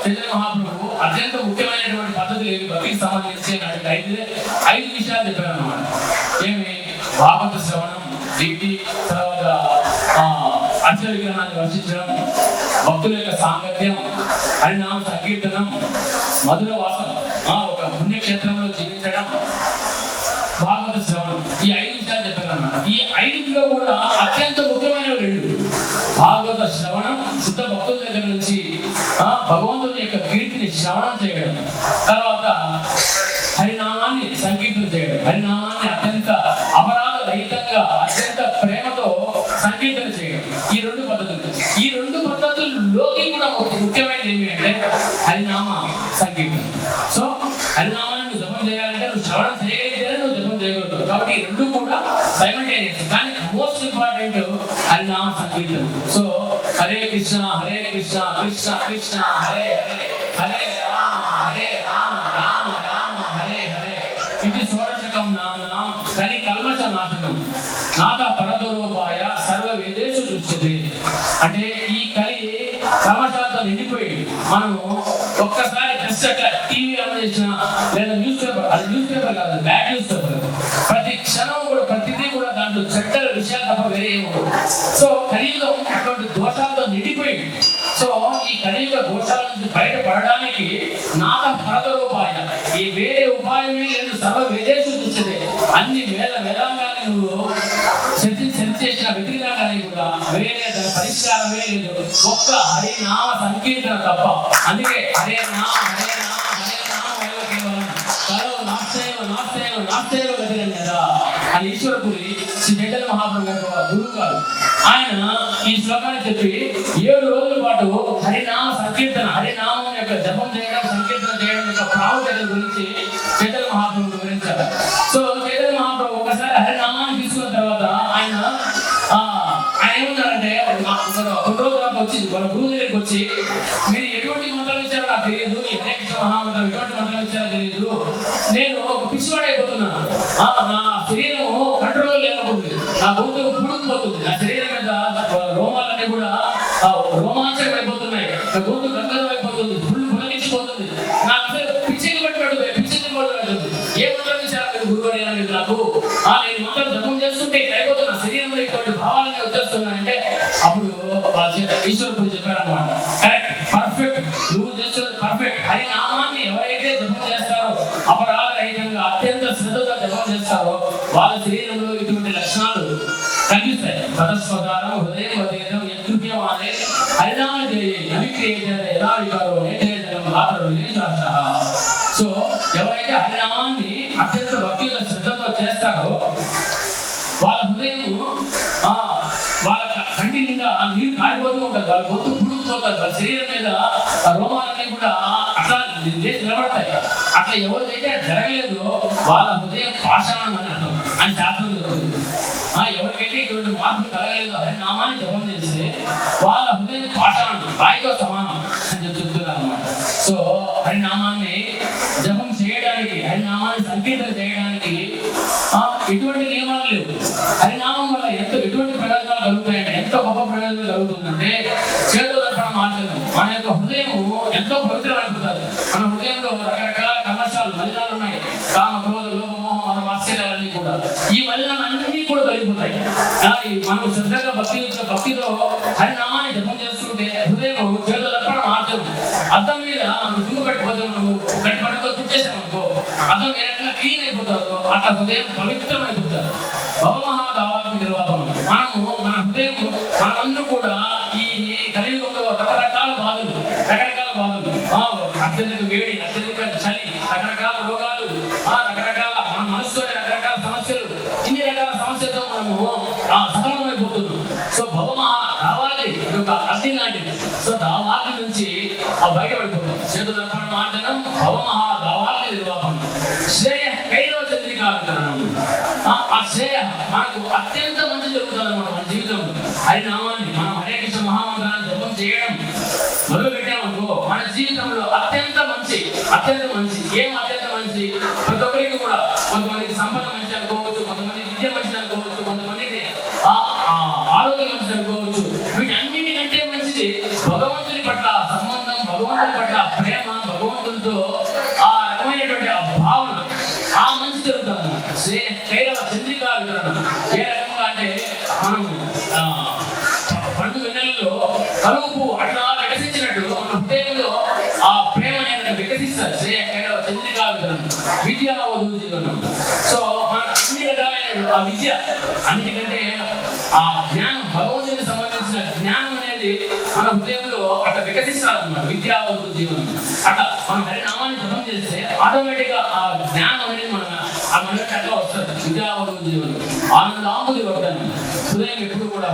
Speaker 5: చైతన్య మహాప్రభు అత్యంత ముఖ్యమైనటువంటి పద్ధతులు ఏవి భక్తికి సంబంధించి ఐదు విషయాలు చెప్పారు అన్నమాట. ఏమి? భాగవత శ్రవణం, దీప్తి, తర్వాత అర్చన విగ్రహాన్ని వర్షించడం, భక్తుల యొక్క సాంగత్యం, హరినామ సంకీర్తనం, మధుర వాసం, ఒక పుణ్యక్షేత్రంలో జీవించడం, భాగవత శ్రవణం. ఈ 5 విషయాలు చెప్పారు అన్నమాట. ఈ 5లో కూడా అత్యంత ముఖ్యమైనవి 2. భాగవత శ్రవణం, శుద్ధ భక్తుల దగ్గర నుంచి భగవంతుని యొక్క కీర్తిని శ్రవణం చేయడం, తర్వాత హరినామాన్ని సంకీర్తన చేయడం, హరినామాన్ని అత్యంత అపరాధ రహితంగా అత్యంత ప్రేమతో సంకీర్తన చేయడం. ఈ 2 పద్ధతులు. ఈ 2 పద్ధతుల్లోకి కూడా ముఖ్యమైనది ఏమి అంటే హరినామ సంకీర్తన. సో హరినామాన్ని జపం చేయాలంటే నువ్వు శ్రవణం చేయగలిగితే నువ్వు జపం చేయగలుగుతావు. కాబట్టి ఈ 2 కూడా సైమల్టేనియస్. కానీ మోస్ట్ ఇంపార్టెంట్ హరినామ సంకీర్తన. సో హరే కృష్ణ కృష్ణ కృష్ణ హరే హరే, హరే రామ రామ రామ హరే హరే. ఇది షోడశకం నామం కలి కల్మష నాశనం నాథ పరదోపాయ సర్వ వేదేషు దృశ్యతే. అంటే ఈ కలి కల్మషాలతో నిండిపోయి మనము ఒక్కసారి జస్ట్ అట్లా టీవీ ఆన్ చేసిన లేదా న్యూస్ పేపర్, అది న్యూస్ పేపర్ కాదు, బ్యాడ్ న్యూస్ పేపర్, ప్రతి క్షణం కూడా ప్రతిదీ కూడా దాంట్లో చెడ్డ విషయాలు తప్ప వేరే ఏమో. సో కలియుగం అటువంటి దోషాలతో నిండిపోయింది. సో ఈ కలియుగ దోషాల నుంచి బయటపడడానికి నాథ పరదోపాయ, ఈ వేరే ఉపాయమే లేదు, సర్వ వేదేషు దృశ్యతే. అన్ని వేదాంగాన్ని నువ్వు సెట్ చేసిన వ్యతిరేకాన్ని కూడా వేరే దాని పరిష్కారమే లేదు, ఒక్క హరినామ సంకీర్తన తప్ప. అందుకే హరే నామ హరే నామ హరే నామ కేవలం కలో నాస్తేవ గతిరం కదా అని ఈశ్వరపురి శ్రీ చైతన్య మహాప్రభు గారు గురువు గారు ఆయన ఈ శ్లోకాన్ని చెప్పి 7 రోజుల పాటు హరినామ సంకీర్తన, హరినామం యొక్క జపం చేయడం, సంకీర్తన చేయడం యొక్క ప్రాముఖ్యత గురించి చైతన్య మహాప్రభు వివరించారు. సో చైతన్య మహాప్రభు ఒకసారి హరినామాన్ని తీసుకున్న తర్వాత ఆయన ఏమన్నారంటే కొన్ని రోజుల వచ్చి వాళ్ళ గురువు దగ్గరికి వచ్చి, మీరు ఎటువంటి మంత్రాలు ఇచ్చారో నాకు తెలియదు, హరే కృష్ణ మహామంత్రం ఎటువంటి మంత్రాలు ఇచ్చారో తెలియదు, నేను ఒక పిచ్చివాడైపోతున్నాను, నా శరీరము కంట్రోల్ లేకపోతుంది, నా గొంతు పుడుకుపోతుంది, నా శరీరం మీద రోమాలన్నీ కూడా రోమాంచకం అయిపోతున్నాయి, నా గొంతు గంగలం అయిపోతుంది, ఫుల్ పులకించిపోతుంది, నాకు పిచ్చిని పట్టుబడుతుంది, పిచ్చిని పట్టుబడుతుంది. ఏ మంత్రం ఇచ్చారా మీరు గురువు అని నాకు? నేను మంత్రం జపం చేస్తుంటే అయిపోతున్నా, శరీరంలో ఇటువంటి భావాలని వచ్చేస్తున్నాయంటే అప్పుడు ఈశ్వరుడు చెప్పారన్నమాట, కరెక్ట్, పర్ఫెక్ట్, నువ్వు చేస్తున్నది పర్ఫెక్ట్. హరినామాన్ని ఎవరైతే జపం చేస్తారో, అపరాధ రహితంగా అత్యంత శ్రద్ధగా జపం చేస్తారో వాళ్ళ శరీరంలో ఇటువంటి లక్షణాలు కనిపిస్తాయి. తదస్వకారం హృదయం వదేదం యత్కృత్యమానే హరినామ జయ అవిక్రియేతర యదా వికారో నేత్రేతరం ఆతరులేశాస. సో ఎవరైతే హరినామాన్ని అత్యంత భక్తిగా శ్రద్ధతో చేస్తారో వాళ్ళ హృదయం, వాళ్ళ కంటి నిండా నీరు కారిపోతూ ఉంటుంది, వాళ్ళ గొంతు పుడుకుపోతుంది, వాళ్ళ శరీరం మీద రోమాలన్నీ కూడా అట్లా నిలబడతాయి. అట్లా ఎవరికైతే జరగలేదో వాళ్ళ హృదయం పాషాణం అని అర్థం అని శాస్త్రం జరుగుతుంది. ఎవరికైతే ఇటువంటి మార్పు కలగలేదో హరినామాన్ని జపం చేస్తే వాళ్ళ హృదయం పాషాణం, రాయితో సమానం అని చెప్తున్నారు అన్నమాట. సో హరినామాన్ని జపం చేయడానికి, హరినామాన్ని సంకీర్తన చేయడానికి ఎటువంటి నియమాలు లేవు. హరినామం వల్ల ఎటువంటి ప్రయోజనాలు కలుగుతాయంటే, ఎంత గొప్ప ప్రయోజనం కలుగుతుందంటే చేతుదర్పణ మార్చడం. మన యొక్క హృదయం ఎంతో పవిత్రమైపోతుంది. మన హృదయంలో రకరకాల కమర్షాలు మలినాలు ఉన్నాయి, కామ క్రోధ లోభ మోహం మన వాత్సల్యాలన్నీ కూడా, ఈ మలినాలన్నీ కూడా కలిగిపోతాయి. మనం శ్రద్ధగా భక్తితో హరినామాన్ని జపం చేస్తుంటే హృదయం చేతుదర్పణ మార్చడం. అద్దం మీద మనం దుమ్ము కట్టిపోతే నువ్వు గట్టి పట్టుకో చుట్టేసామనుకో, అద్దం ఎట్లా క్లీన్ అయిపోతుందో అట్లా హృదయం పవిత్రమైపోతారు. భవమహాదావాత్మ నిర్వాహం. మనము మన హృదయం, మనమందరూ కూడా ఈ కలియుగంలో రకరకాల బాధలు, అత్యధిక వేడి, అత్యధిక చలి, రకరకాల రోగాలు, రకరకాల మన మనసుతో రకరకాల సమస్యలు, ఇన్ని రకాల సమస్యలతో మనము సఫలమైపోతున్నాం. సో భవమహా రావాలి ఒక అగ్ని లాంటిది. సో దావాగ్ని నుంచి బయటపడిపోతాం. చేతుల మార్గం భవమహాభావాన్ని నిర్వాహం శ్రేయ కైరవ చంద్రికాకరణం. ఆ శ్రేయ మనకు అత్యంత మంచి జరుగుతుంది అన్నమాట మన జీవితంలో. హరినామాన్ని మనం హరే కృష్ణ మహామంత్రాన్ని జపం చేయడం మొదలు పెట్టామనుకో మన జీవితంలో అత్యంత మంచి ఏం అత్యంత మంచి ప్రతి ఒక్కరికి కూడా. కొంతమందికి సంపద మంచి అనుకోవచ్చు, కొంతమంది విద్య మంచి అనుకోవచ్చు, కొంతమందికి ఆరోగ్యం మంచి అనుకోవచ్చు. వీటన్నిటికంటే మంచిది భగవంతుని పట్ల సంబంధం, భగవంతుని పట్ల ప్రేమ, భగవంతునితో ఆ రకమైనటువంటి ఆ భావన, ఆ మంచి జరుగుతుంది. కైరవ చంద్రికా వివరణ ఏ రకంగా అంటే మనం పండు వెన్నెలలో కలుపు అట్లా వికసించినట్టు మన హృదయంలో ఆ ప్రేమ అనేది వికసిస్తారు. కైరవ చంద్రికా వివరణ విద్యా వధువు జీవనం. సో మన అన్ని రకాలైన ఆ విద్య, అన్నిటికంటే ఆ జ్ఞానం, భగవంతునికి సంబంధించిన జ్ఞానం అనేది మన హృదయంలో అట్లా వికసిస్తారన్నమాట. విద్యా వధువు జీవనం అట్లా మనం హరినామాన్ని జపం చేస్తే ఆటోమేటిక్ గా ఆ జ్ఞానం అనేది మనకి అట్లా వస్తుంది. విద్యా వధువు జీవనం ఆనందాంబుది వర్ధనం. హృదయం ఎప్పుడు కూడా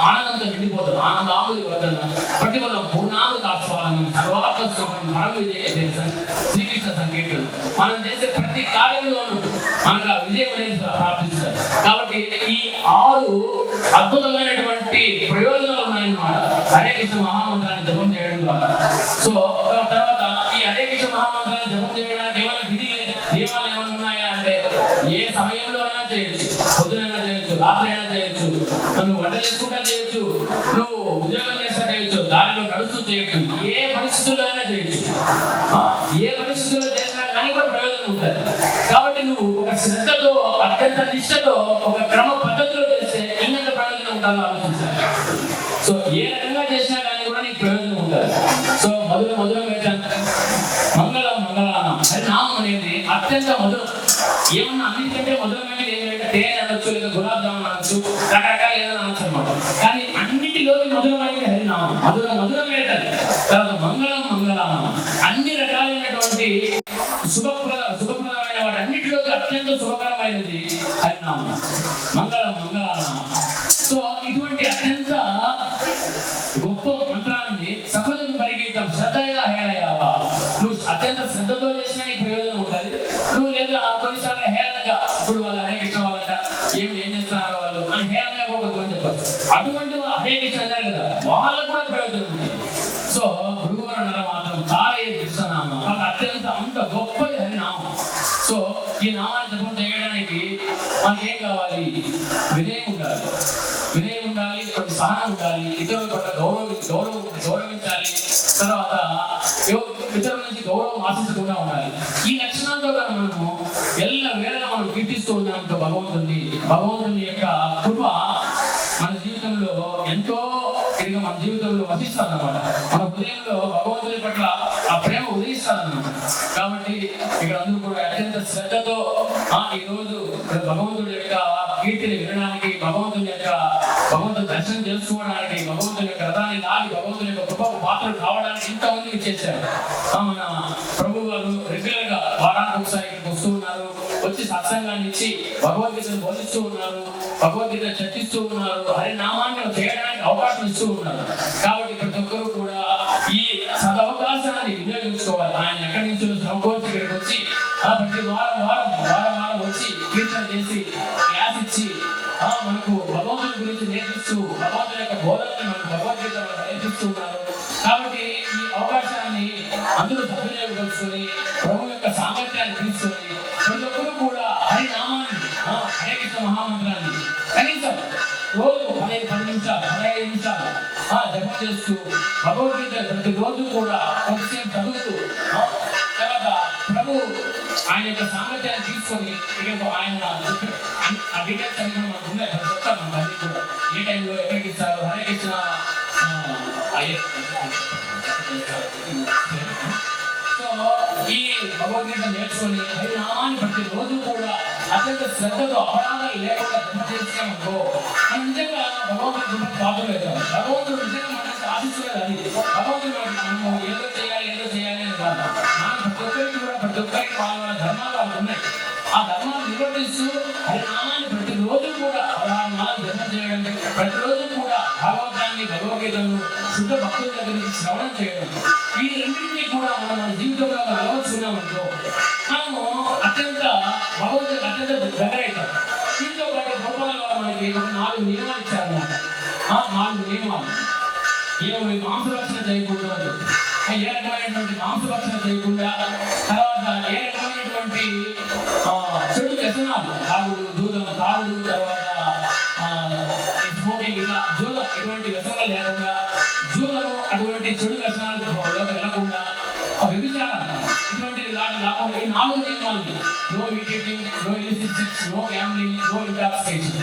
Speaker 5: ఆనందంతో నిండిపోతుంది. ఆనందాంబుది వర్ధనం ప్రతిఫలం పూర్ణాంగ ఆస్వాదనం సర్వాత్మ మనం శ్రీకృష్ణ సంకేతం. మనం చేసే ప్రతి కార్యంలోనూ మనకు ఆ విజయం అనేది ప్రాప్తిస్తారు. కాబట్టి ఈ 6 అద్భుతమైనటువంటి ప్రయోజనాలు ఉన్నాయన్నమాట హరే కృష్ణ మహామంత్రాన్ని జపం చేయడం ద్వారా. సో తర్వాత ఈ హరే కృష్ణ మహామంత్రాన్ని జపం చేయడానికి ఏమైనా విధి నియమాలు ఏమైనా ఉన్నాయా అంటే ఏ సమయంలో అయినా చేయొచ్చు. పొద్దునైనా చేయొచ్చు, రాత్రి అయినా చేయొచ్చు, నువ్వు వంట చేసుకుంటా చేయొచ్చు, నువ్వు ఉద్యోగం చేస్తా చేయొచ్చు, దారిలో నడుస్తూ చేయొచ్చు, ఏ పరిస్థితుల్లో అయినా చేయొచ్చు. ఏ పరిస్థితుల్లో చేసినా కానీ కూడా ప్రయోజనం ఉంటుంది. కాబట్టి నువ్వు ఒక శ్రద్ధతో, అత్యంత నిష్ఠతో, ఒక క్రమ పద్ధతిలో చేస్తే ఇంత ప్రయోజనం ఉంటుందో ఆలోచించాలి. సో ఏ రకంగా చేసినా కానీ కూడా నీకు ప్రయోజనం ఉంటుంది. సో మొదలు పెట్టాను మంగళం మంగళానం. హరినామం అనేది అత్యంత మధురం. ఏమన్నా అన్నిటికంటే మధురమైనది ఏమంటే తేనె అనొచ్చు, లేదా గులాబ్ జామున్ అనొచ్చు, రకరకాల ఏదైనా అనొచ్చు అనమాట. కానీ అన్నిటిలోకి మధురమైనది హరినామం. మధురమైనది. తర్వాత మంగళం మంగళానం. అన్ని రకాలైనటువంటి శుభప్రదమైన వాటి అన్నిటిలోకి అత్యంత శుభకరమైనది హరినామం. మంగళం మంగళానం. సో ఇటువంటి అత్యంత గొప్ప మంత్రాన్ని సహజం పరిగీతం శ్రద్ధగా హేళయావా. నువ్వు అత్యంత శ్రద్ధతో చేసినా నీకు ప్రయోజనం ఉంటుంది. నువ్వు లేదా కొన్నిసార్లు హేళనగా ఇప్పుడు వాళ్ళు హరే కృష్ణ వాళ్ళంట ఏం చేస్తున్నారు వాళ్ళు అని హేళనగా కూడా కొంచెం చెప్పచ్చు. అటువంటి హరే కృష్ణ అన్నారు కదా, వాళ్ళకు కూడా ప్రయోజనం ఉంది. సో భృగువర నర మాత్రం తారే కృష్ణనామం. వాళ్ళకి అత్యంత అంత గొప్పది హరినామం. సో ఈ నామాన్ని జపం చేయడానికి మనకి ఏం కావాలి? వినయం ఉండాలి, కొన్ని సహనం ఉండాలి, ఇతరుల పట్ల గౌరవించాలి. తర్వాత ఇతరుల నుంచి గౌరవం ఆశించకుండా ఉండాలి. ఈ లక్షణాలతో మనము వేళ మనం కీర్తిస్తూ ఉన్నాం భగవంతుని యొక్క కృప మన జీవితంలో ఎంతో తిరిగి మన జీవితంలో వసిస్తారన్నమాట. మన హృదయంలో భగవంతుని పట్ల ఆ ప్రేమ ఉదయిస్తారన్నమాట. కాబట్టి ఇక్కడ అందరూ కూడా అత్యంత శ్రద్ధతో ఈ రోజు భగవంతుడి యొక్క కీర్తిని వినడానికి, భగవంతుని దర్శనం చేసుకోవడానికి, భగవంతుని యొక్క రథాన్ని లాగి భగవంతుని యొక్క కృపకు పాత్రలు కావడానికి ఇంతమంది చేశారు. మన ప్రభు గారు రెగ్యులర్ గా వారానికి ఒకసారి ఇక్కడికి వస్తూ ఉన్నారు. వచ్చి సత్సంగాన్ని ఇచ్చి భగవద్గీతను బోధిస్తూ ఉన్నారు, భగవద్గీత చర్చిస్తూ ఉన్నారు, హరినామాన్ని చేయడానికి అవకాశం ఇస్తూ ఉన్నారు. కాబట్టి ప్రతి ఒక్కరు కూడా ఈ సదవకాశాన్ని వినియోగించుకోవాలి. ఆయన ఎక్కడి నుంచి శ్రమకోర్చి ఇక్కడికి వచ్చి ప్రతి వారం వచ్చి కీర్తన చేసి క్లాస్ ఇచ్చి మనకు భగవంతుని గురించి నేర్పిస్తూ భగవంతుని యొక్క బోధనని మనకు భగవద్గీత నేర్పిస్తూ ఉన్నారు. కాబట్టి ఈ అవకాశాన్ని అందరూ సద్వినియోగపరుచుకొని ప్రభు యొక్క సామర్థ్యాన్ని తీసుకొని ప్రతి ఒక్కరు కూడా హరినామాన్ని, హరే కృష్ణ మహామంత్రాన్ని కనీసం రోజు 15 నిమిషాలు 15 నిమిషాలు జపం చేస్తూ భగవద్గీత ప్రతి రోజు కూడా కొంచెం చదువుతూ తర్వాత ప్రభు ఆయన యొక్క సామర్థ్యాన్ని తీసుకొని ఆయన ఆ డీటెయిల్స్ అన్ని కూడా మనకు ఉన్నాయి. చెప్తాను మనం అన్ని కూడా ఏ టైంలో ఎక్కడికి ఇస్తారు. హరే కృష్ణ సో ఈ భగవద్గీత నేర్చుకొని హరినామాన్ని ప్రతి రోజు కూడా అత్యంత శ్రద్ధతో అపరాధాలు లేకుండా జపం చేస్తామనుకో మనం నిజంగా భగవంతుడి పాత్రలు అవుతాం. భగవంతుడు నిజంగా మనకి ఆశిస్తున్నది అది. భగవంతుడు మనము ఏదో చేయాలి అని కాదు. మనం ప్రతి ఒక్కరికి వాళ్ళ ధర్మాలు వాళ్ళు ఉన్నాయి. ఆ ధర్మాలు నిర్వర్తిస్తూ హరినామాన్ని ప్రతిరోజు కూడా 16 జపం చేయడం, ప్రతిరోజు కూడా భాగవతాన్ని
Speaker 7: భాగవతాన్ని భగవద్గీతను శుద్ధ భక్తుల దగ్గర నుంచి శ్రవణం చేయడం, ఈ రెండింటినీ కూడా మనం మన జీవితంలో అలవర్చుకున్నామనుకో మనము అత్యంత భగవద్గీత అత్యంత దగ్గరైతాం. దీంతో పాటు గోపాల గారు మనకి ఒక 4 నియమాలు ఇచ్చారన్నమాట. ఆ 4 నియమాలు ఏమి మాంసరక్షణ చేయకూడదు, ఏ రకమైనటువంటి మాంసరక్షణ చేయకుండా, తర్వాత ఏ రకమైనటువంటి చెడు వ్యసనాలు తాగుడు దూరం తాగుడు, తర్వాత స్మోకింగ్, ఇలా జూలం ఎటువంటి వ్యసనాలు లేకుండా, జూలము అటువంటి చెడు వ్యసనాలు వెళ్ళకుండా, వ్యభిచారం ఇటువంటి కాకుండా ఈ 4 నియమాలు no eating, no illicit sex, no gambling, no intoxication,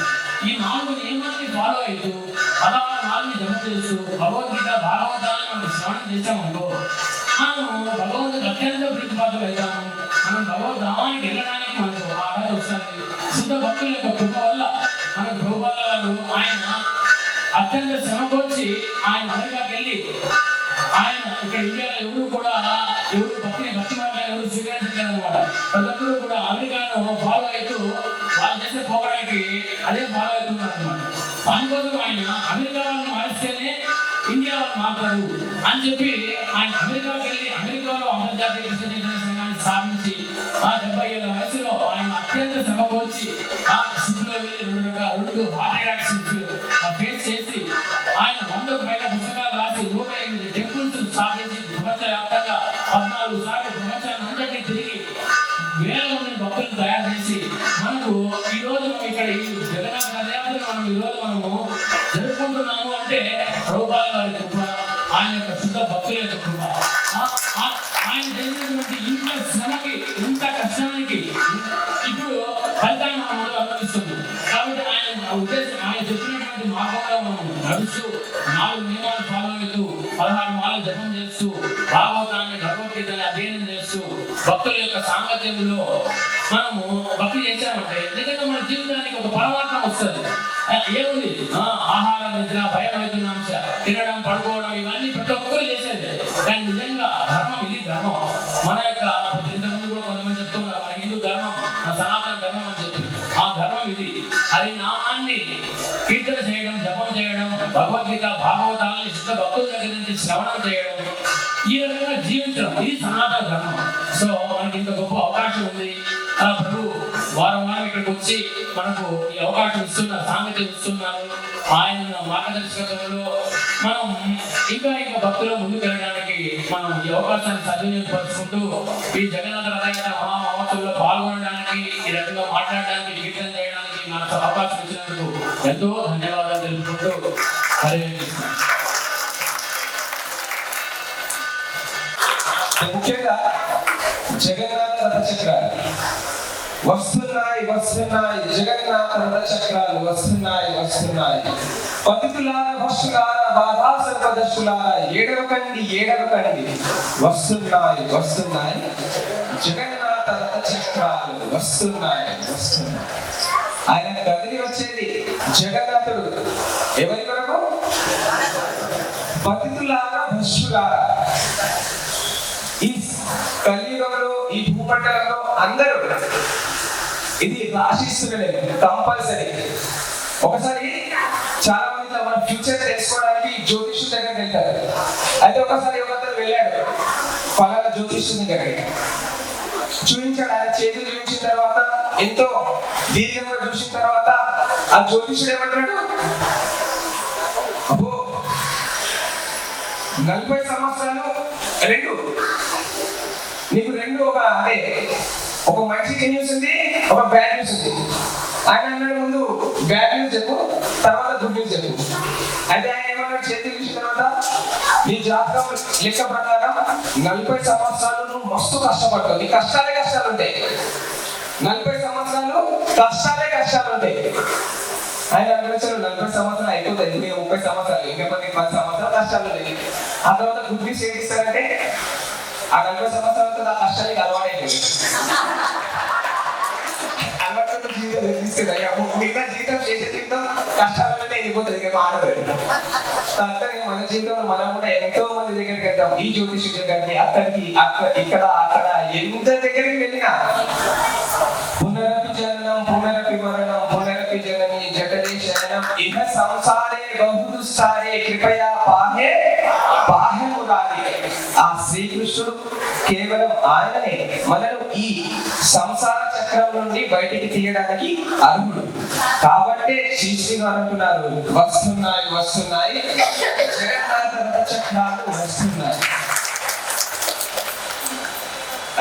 Speaker 7: ఈ 4 నియమాన్ని ఫాలో అవుతూ 16 నాలుగుని జమ చేస్తూ భగవద్గీత భాగవతాన్ని మనం శ్రవణం చేసామనుకో మనము భగవంతుడు అత్యంత ప్రీతిపాత్రలు అవుతాము. మనం భగవద్ధామానికి వెళ్ళడానికి మనకు ఆరాధన వస్తుంది. శుద్ధ భక్తుల యొక్క కృప వల్ల మన గోపాల గారు ఆయన అత్యంత శ్రమకొచ్చి ఆయన అమెరికాకి వెళ్ళి ఆయన ఇక్కడ ఇండియాలో ఎవరు భక్తి మార్గాన్ని ఎవరు స్వీకరించలేదు అనమాట. ప్రతి ఒక్కరు కూడా అమెరికాను ఫాలో అవుతూ వాళ్ళు చేసే పోవడానికి అదే ఫాలో అవుతున్నారు అనమాట. దానికోసం ఆయన అమెరికా వాళ్ళని మారిస్తేనే ఇండియా వాళ్ళు మాట్లాడు అని చెప్పి ఆయన అమెరికాకి వెళ్ళి అమెరికాలో అంతర్జాతీయ కృష్ణ చైతన్య సంఘాన్ని స్థాపించి 70 ఏళ్ల వయసులో ఆయన అత్యంత శ్రమకొచ్చి ఆ స్థితిలో వెళ్ళి 2 హార్ట్ అటాక్స్ ఫేస్ చేసి ఆయన 100కు పైగా పుస్తకాలు రాసి 108 టెంపుల్స్ స్థాపించి ప్రపంచవ్యాప్తంగా 14 సార్లు ప్రపంచాన్ని అందరినీ తిరిగి వేల మంది భక్తులను తయారు చేసి మనకు ఈ రోజు మనం ఇక్కడ ఈ జగన్నాథ నదయాత్రను మనం ఈ రోజు మనము జరుపుకుంటున్నాము అంటే ప్రభుపాల గారి కృప, ఆయన యొక్క శుద్ధ భక్తుల యొక్క కృప. ఆయన చేసినటువంటి ఇంత శ్రమకి ఇంత కష్టానికి ఇప్పుడు ఫలితాన్ని మనం అనుభవిస్తుంది. కాబట్టి ఆయన ఉద్దేశం ఆయన చెప్పినటువంటి మార్గంలో మనం నడుస్తూ 4 నియమాలు ఫాలో అవుతూ 16 మాలలు జపం చేస్తూ భాగవతాన్ని భగవద్గీతని అధ్యయనం చేస్తూ భక్తుల యొక్క సాంగత్యంలో మనము భక్తి చేశామంటే నిజంగా మన జీవితానికి ఒక పరమాత్మ వస్తుంది. ఏముంది ఆహార నిద్ర భయం అవుతున్నాంశ తినడం పడుకోవడం ఇవన్నీ ప్రతి ఒక్కరు చేసేది. కానీ నిజంగా ధర్మం ఇది ధర్మం. మన యొక్క ఇంతకుముందు కూడా కొంతమంది చెప్తున్నారు మన హిందూ ధర్మం మన సనాతన ధర్మం అని చెప్పి ఆ ధర్మం ఇది. అది నామాన్ని కీర్తన చేయడం, జపం చేయడం, భగవద్గీత భాగవతాలని శుద్ధ భక్తుల దగ్గర నుంచి శ్రవణం చేయడం, ఈ రకంగా జీవించడం ఇది సనాతన ధర్మం. సో మనకి ఇంత గొప్ప అవకాశం ఉంది. ప్రభు వారం ఇక్కడికి వచ్చి మనకు ఈ అవకాశం ఇస్తున్నారు, సాంగత్యం ఇస్తున్నారు. ఆయన మార్గదర్శకత్వంలో మనం ఇంకా భక్తులు ముందుకు వెళ్ళడానికి మనం ఈ అవకాశాన్ని సద్వినియోగపరుచుకుంటూ ఈ జగన్నాథ రథయాత్ర మహామహోత్సవంలో పాల్గొనడానికి, ఈ రకంగా మాట్లాడడానికి, కీర్తన చేయడానికి మనకు అవకాశం ఇచ్చినందుకు ఎంతో ధన్యవాదాలు తెలుపుకుంటూ హరే కృష్ణ.
Speaker 2: ముఖ్యంగా జగన్నాథ రథ చక్రాలు వస్తున్నాయి వస్తున్నాయి, జగన్నాథ రథ చక్రాలు వస్తున్నాయి. పతితులార భక్షులార బాధా సర్వదర్శులార ఏడవకండి వస్తున్నాయి. జగన్నాథ రథ చక్రాలు వస్తున్నాయి. ఆయన కదిలి వచ్చేది జగన్నాథుడు ఎవరి కొరకు? పతితులార భక్షులారా. ఈ కలియుగంలో ఈ భూమండలంలో అందరూ ఇది రాశిస్తున్నది కంపల్సరీ. ఒకసారి చాలా మంది మన ఫ్యూచర్ తెలుసుకోవడానికి జ్యోతిష్యుడి దగ్గరికి వెళ్తారు. అయితే ఒకసారి ఒకరు వెళ్ళాడు ఫలానా జ్యోతిష్యుడి దగ్గరికి, చూపించాడు. ఆయన చేతులు చూపించిన తర్వాత ఎంతో దీర్ఘంగా చూసిన తర్వాత ఆ జ్యోతిష్యుడు ఏమంటాడు, అబ్బో 40 సంవత్సరాలు నీకు రెండు ఒక మంచి న్యూస్ ఉంది, ఒక బ్యాడ్ న్యూస్ ఉంది. ఆయన అన్నాడు, ముందు బ్యాడ్ న్యూస్ చెప్పు, తర్వాత గుడ్ న్యూస్ చెప్పు. అయితే ఆయన ఏమన్నాడు, చేతి చూసిన తర్వాత నీ జాతకం లెక్క ప్రకారం 40 సంవత్సరాలు నువ్వు మస్తు కష్టపడతావు, నీ కష్టాలు ఉంటాయి. 40 సంవత్సరాలు కష్టాలు ఉంటాయి. ఆయన అనిపించారు 40 సంవత్సరాలు అయిపోతుంది, ఇంకా 30 సంవత్సరాలు, ఇంకా 10 సంవత్సరాలు కష్టాలు ఉంటాయి. ఆ తర్వాత గుడ్ న్యూస్ ఏం ఇస్తారంటే ఆ 40 సంవత్సరాలతో ఆ కష్టానికి అలవాటైపోయింది. అలవాటు జీవితం నిర్మిస్తుంది. మిగతా జీవితం చేసే జీవితం కష్టాలనే వెళ్ళిపోతుంది, ఇంకా మానవుడు. మన జీవితంలో మనం కూడా ఎంతో మంది దగ్గరికి వెళ్తాం, ఈ జ్యోతిష్యుడి దగ్గరికి, అక్కడికి, ఇక్కడ ఎంత దగ్గరికి వెళ్ళినా పునరపి జననం పునరపి మరణం పునరపి జనని జఠరే శయనం ఇహ సంసారే బహుదుస్సారే కృపయా పాహే పాహే మురారి. ఆ శ్రీకృష్ణుడు కేవలం ఆయననే మనను ఈ సంసార చక్రం నుండి బయటికి తీయడానికి అర్హుడు. కాబట్టి శ్రీ గారు అంటున్నారు, వస్తున్నాయి వస్తున్నాయి జగన్నాథ రథ చక్రాలు వస్తున్నాయి.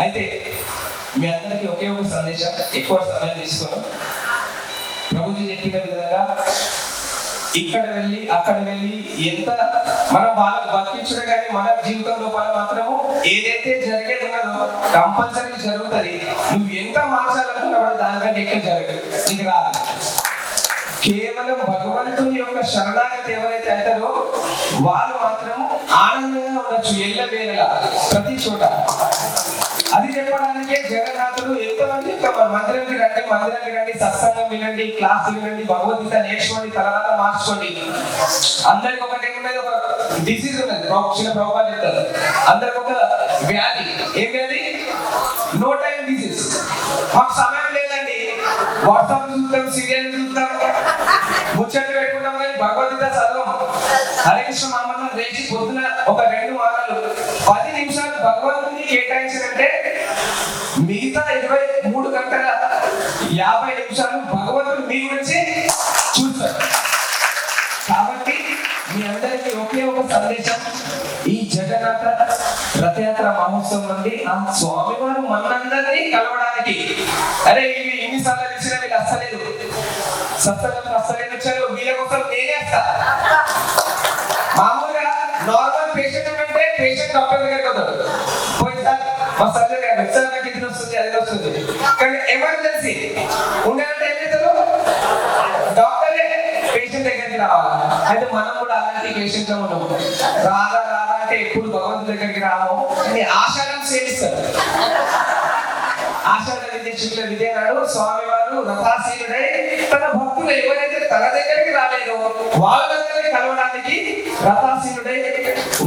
Speaker 2: అయితే మీ అందరికీ ఒకే ఒక సందేశం, ఎక్కువ సమయం తీసుకోను. ప్రభుజీ చెప్పిన విధంగా ఇక్కడ వెళ్ళి అక్కడ వెళ్ళి ఎంత మనం వాళ్ళకు బతికించడం కానీ మన జీవితం లోపల మాత్రము ఏదైతే జరిగేది ఉన్నదో కంపల్సరీ జరుగుతుంది. నువ్వు ఎంత మార్చాలనుకున్నావు దానికంటే ఎక్కువ జరగదు, నీకు రాదు. కేవలం భగవంతుని యొక్క శరణాగతి ఎవరైతే అంటారో వాళ్ళు మాత్రం ఆనందంగా ఉండొచ్చు ఎల్లవేళలా ప్రతి చోట. అది చెప్పడానికే జగన్నాథుడు ఎంతమంది చెప్తారు, మందిరానికి రండి, సత్సంగం వినండి, క్లాస్ వినండి, భగవద్గీత నేర్చుకోండి, తర్వాత మార్చుకోండి. అందరికి ఒకటి ఉన్నది, ఒక డిసీజ్ ఉన్నది, చిన్న ప్రభుత్వాలు చెప్తారు. అందరికి ఒక వ్యాధి, ఏం వ్యాధి? No time disease. మాకు సమయం లేదండి, వాట్సాప్ చూస్తాం, సీరియల్ చూస్తాం, ముచ్చట్లు పెట్టుకుంటాం, కానీ భగవద్గీత చదవం. హరే కృష్ణ నామం రేచి పొద్దున ఒక 2 వారాలు 10 నిమిషాలు భగవంతుని కేటాయించారంటే మిగతా 23 గంటల 50 నిమిషాలు భగవంతుడు మీ గురించి చూస్తారు. కాబట్టి మీ అందరికీ ఒకే ఒక సందేశం, ఈ జగన్నాథ రథయాత్ర మహోత్సవం నుండి ఆ స్వామివారు మనందరినీ కలవడానికి, అరే ఇవి ఇన్నిసార్లు ఇచ్చిన వీళ్ళు అస్సలేదు, సత్సంగం అస్సలేదు వచ్చారు, వీళ్ళ కోసం నేనేస్తా. మామూలుగా నార్మల్ పేషెంట్ అంటే పేషెంట్ డాక్టర్ దగ్గరికి వస్తాడు, పోయి సార్ మా సర్జరీ గారు సార్ నాకు ఇది వస్తుంది అది వస్తుంది. కానీ ఎమర్జెన్సీ ఉండాలంటే ఏం చేస్తారు, డాక్టరే పేషెంట్ దగ్గరికి రావాలి. అయితే మనం కూడా అలాంటి పేషెంట్ లో ఉన్నాము. రారా రారా అంటే ఎప్పుడు భగవంతుడి దగ్గరికి రాము అని ఆషాఢం సేవిస్తారు. ఆషాఢ విద్య శుక్ల విద్య నాడు స్వామివారు రథాసీనుడై తన భక్తులు ఎవరైతే తన దగ్గరికి రాలేదో వాళ్ళందరినీ కలవడానికి రథాసీనుడై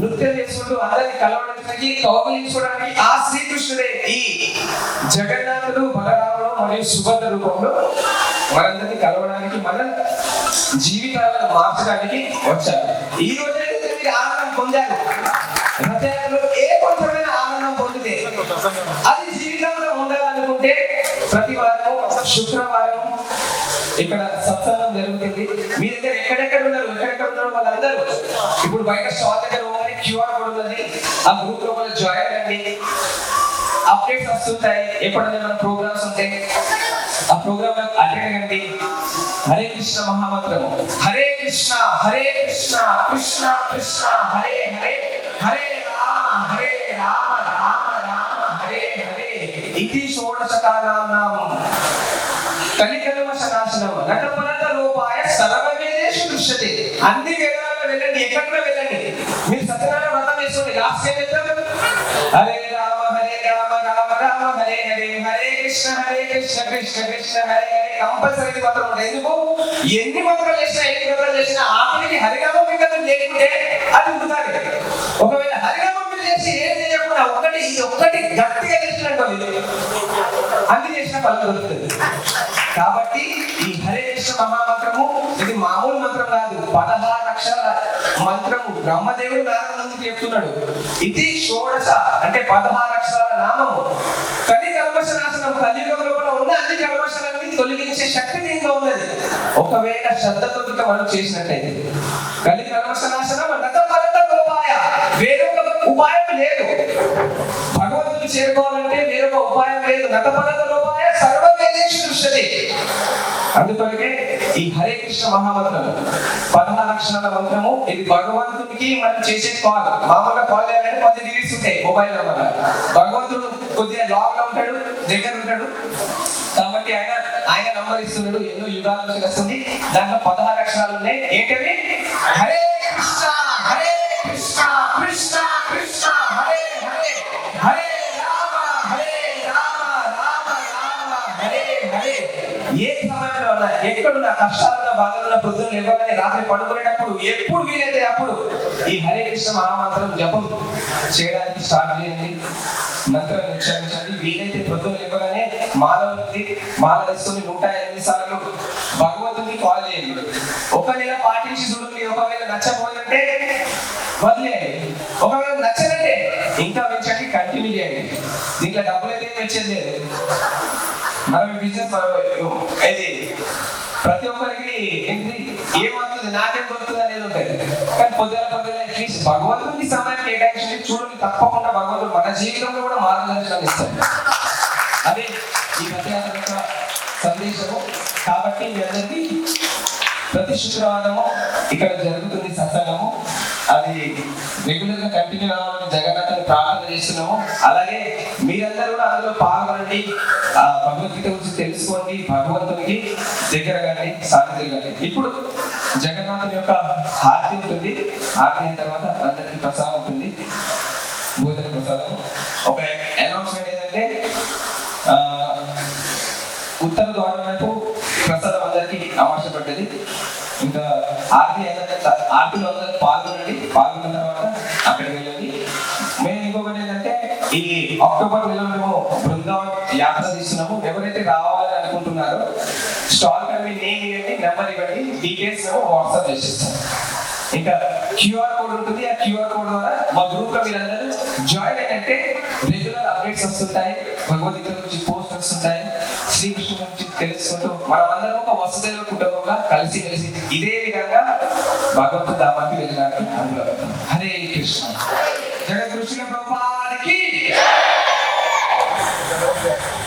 Speaker 2: నృత్యం చేసుకుంటూ అందరినీ కలవడానికి, కౌగిలించుకోవడానికి ఆ శ్రీకృష్ణుడే ఈ జగన్నాథుడు బలరాముడు మరియు సుభద్ర రూపంలో మనందరినీ కలవడానికి, మన జీవితాలను మార్చడానికి వచ్చారు. ఈ రోజే మీరు ఆనందం పొందారు. రథయాత్రలో ఏ కొంచెమైన ఆనందం పొందితే అది జీవితంలో ఉండాలనుకుంటే ప్రతి వారం శుక్రవారం ఇక్కడ సత్సంగం జరుగుతుంది. మీ దగ్గర ఎక్కడెక్కడ ఉన్నారు వాళ్ళందరూ ఇప్పుడు బయట స్టాల్ దగ్గర ఉన్నది, క్యూఆర్ కోడ్ ఉన్నది, ఆ గ్రూప్ లో జాయిన్ అండి. అప్డేట్స్ వస్తుంటాయి, ఎప్పుడైనా మన ప్రోగ్రామ్స్ ఉంటాయి, ఆ ప్రోగ్రామ్ అటెండ్ కండి. హరే కృష్ణ మహామంత్రము, హరే కృష్ణ కృష్ణ కృష్ణ హరే హరే, హరే రామ రామ రామ హరే హరే. ఇది షోడశకానాం కలికల్మష నాశనం నటపరత రూపాయ సర్వవేదేషు దృశ్యతే. అన్ని వేదాల్లో వెళ్ళండి, ఎక్కడ వెళ్ళండి, మీరు సత్యనారాయణ వ్రతం చేసుకోండి. లాస్ట్ ఏం చెప్తాం, హరే రామ రామ రామ హరే హరే, హరే కృష్ణ కృష్ణ కృష్ణ హరే హరే. కంపల్సరీ మంత్రం ఉంటుంది. ఎందుకు? ఎన్ని మంత్రాలు చేసినా ఎన్ని మంత్రాలు చేసినా ఆఖరికి హరినామం వికతం లేకుంటే అది ఉంటుంది. ఒకవేళ హరినామం చేసి ఏం చేయకుండా ఒక్కటి గట్టిగా చేసినట్టు అన్ని చేసిన ఫలం దొరుకుతుంది. కాబట్టి ఈ హరే కృష్ణ మహామంత్రము ఇది మామూలు మంత్రం కాదు, 16 అక్షరాల మంత్రము. బ్రహ్మదేవుడు నారదునికి చెప్తున్నాడు, ఇది షోడశ అంటే 16 అక్షరాల నామము. కలి కల్మష నాశనం, కలియుగం లోపల ఉన్న అన్ని కల్మషాలని తొలగించే శక్తి దీంట్లో ఉన్నది. ఒకవేళ శ్రద్ధతో మనం చేసినట్లయితే కలి కల్మష నాశనం నతపరత రూపాయ, వేరొక ఉపాయం లేదు. భగవంతుని చేరుకోవాలంటే వేరొక ఉపాయం లేదు. నతపరత రూపాయ సర్వవేదేషు దృశ్యతే. అందుకొరకే ఈ హరే కృష్ణ మహామంత్రం 16 అక్షరాల మంత్రము. ఇది భగవంతునికి మనం చేసే కాల్. మామూలుగా కాల్ చేయాలంటే 10 డిగ్రీస్ ఉంటాయి మొబైల్ వల్ల. భగవంతుడు కొద్దిగా లాంగ్ లో ఉంటాడు, దగ్గర ఉంటాడు. కాబట్టి ఆయన నంబర్ ఇస్తున్నాడు, ఎన్నో యుగాల నుంచి వస్తుంది. దాంట్లో 16 అక్షరాలు ఉన్నాయి. ఏంటవి? హరే కృష్ణ కృష్ణ కృష్ణ హరే హరే, హరే రామ రామ రామ హరే హరే. ఏ సమయంలో ఉన్నా, ఎక్కడున్నా, కష్టాలున్న బాధలున్న, పొద్దున్న లేవగానే రాత్రి పడుకునేటప్పుడు ఎప్పుడు వీలైతే అప్పుడు ఈ హరే కృష్ణ మహామంత్రం జపం చేయడానికి స్టార్ట్ చేయండి. మంత్రం ఉచ్చరించండి. వీలైతే పొద్దున్న లేవగానే మాల వేసుకొని 108 సార్లు భగవంతుని ఉంది, కాల్ చేయండి. ఒక నెల పాటించి చూడండి. ఒకవేళ నచ్చకపోయిందంటే వదిలేయండి. ఒకవేళ నచ్చదంటే ఇంకా పెంచండి, కంటిన్యూ చేయండి. దీంట్లో డబ్బులు అయితే వచ్చేది లేదు. మనం బిజినెస్ అయితే ప్రతి ఒక్కరికి ఏంటి ఏమవుతుంది, నాకేం దొరుకుతుంది అనేది ఉంటుంది. కానీ పొద్దున అట్లీస్ట్ భగవంతుడికి సమయం కేటాయించి చూడండి. తప్పకుండా భగవంతుడు మన జీవితంలో కూడా మార్గదర్శనం ఇస్తాడు. అదే ఈ రథయాత్ర యొక్క సందేశము. కాబట్టి మీ అందరికీ ప్రతి శుక్రవారము ఇక్కడ జరుగుతుంది సత్సంగము. అది రెగ్యులర్ గా కంటిన్యూ కావాలని జగన్నాథుని ప్రార్థన చేస్తున్నాము. అలాగే మీరందరూ కూడా అందులో పాల్గొనండి, భగవద్గీత గురించి తెలుసుకోండి, భగవంతునికి దగ్గర కానీ సాధితులు కానీ. ఇప్పుడు జగన్నాథుని యొక్క హారతి ఉంటుంది. హారతి అయిన తర్వాత అందరికి ప్రసాదం ఉంటుంది, భోజన ప్రసాదం. ఒక అనౌన్స్మెంట్ ఏంటంటే ఉత్తర ద్వారం వైపు ప్రసాదం అందరికి అమర్చబడ్డది. ఇంకా ఆర్తి ఆర్తిలో అందరికి పాల్గొనండి. పాల్గొన్న తర్వాత అక్కడికి వెళ్ళండి. మేము ఇంకొకటి ఏంటంటే ఈ అక్టోబర్ నెలలో మేము బృందావన్ యాత్ర తీస్తున్నాము. ఎవరైతే రావాలని అనుకుంటున్నారో స్టాల్ కానీ మీ నేమ్ ఇవ్వండి, నెంబర్ ఇవ్వండి, డీటెయిల్స్ మేము వాట్సాప్ చేసిస్తాం. ఇంకా క్యూఆర్ కోడ్ ఉంటుంది. ఆ క్యూఆర్ కోడ్ ద్వారా మా గ్రూప్ లో మీరందరూ జాయిన్ అయ్యంటే రెగ్యులర్ అప్డేట్స్ వస్తుంటాయి, భగవద్గీత గురించి పోస్ట్ వస్తుంటాయి, శ్రీకృష్ణ గురించి తెలుసుకుంటూ మనమందరం ఒక వసుదైవ కుటుంబంగా కలిసి ఇదే విధంగా భగవంతుడు ధామానికి వెళ్ళడానికి అనుకుంటున్నాం. హరే కృష్ణ. జగద్గురు ప్రభుపాదికి జగన్నాథ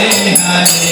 Speaker 8: Hare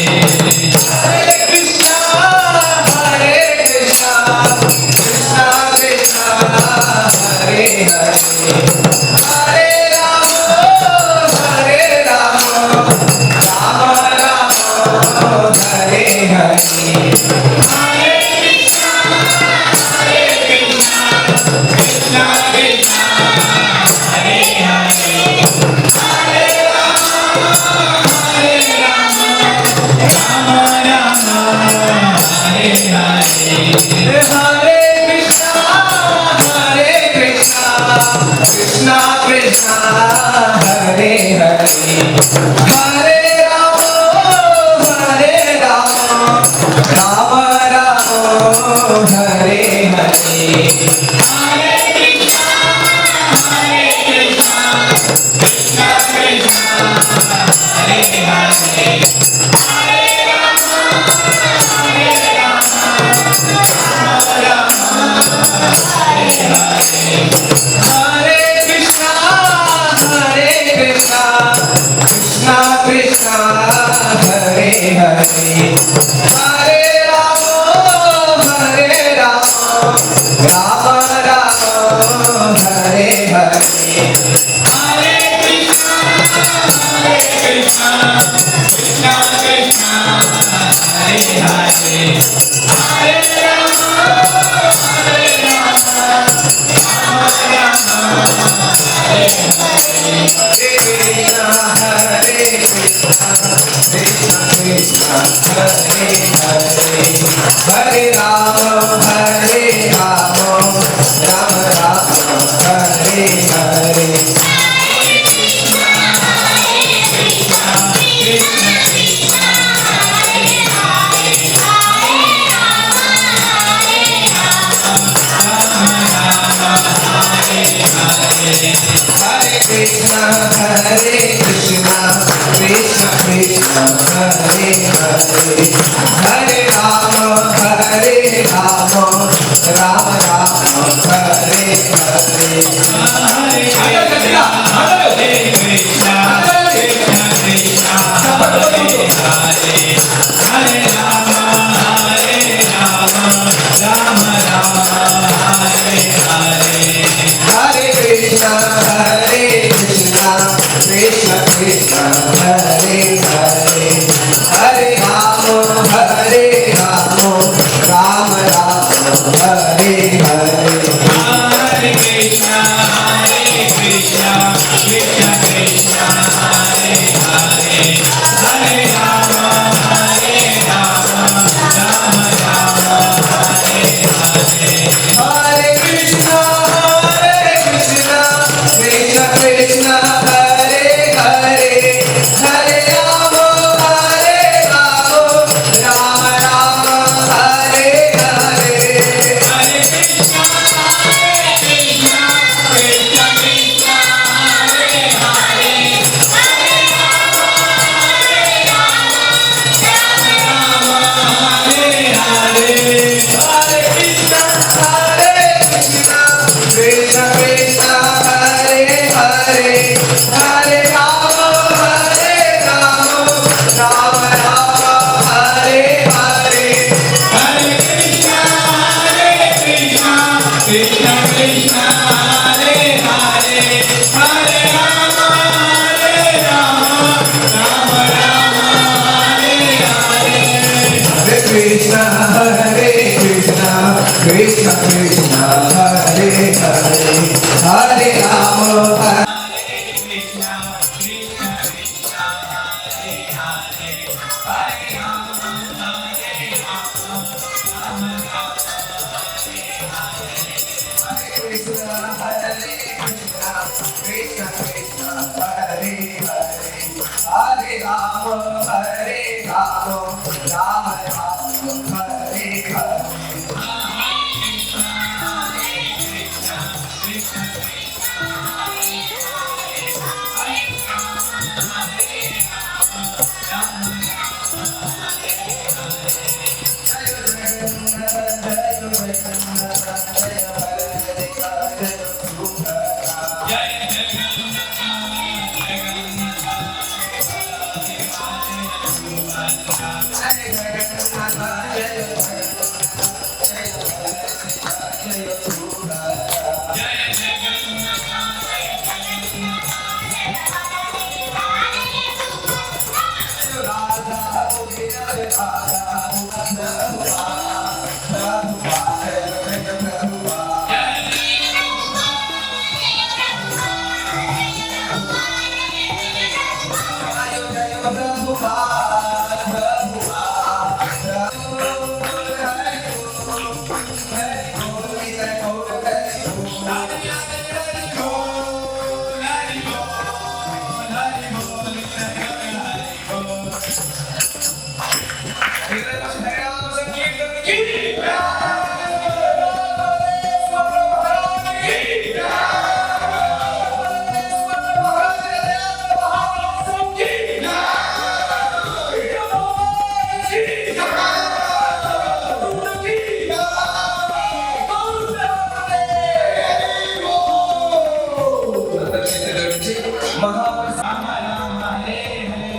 Speaker 2: మహాప్రసాద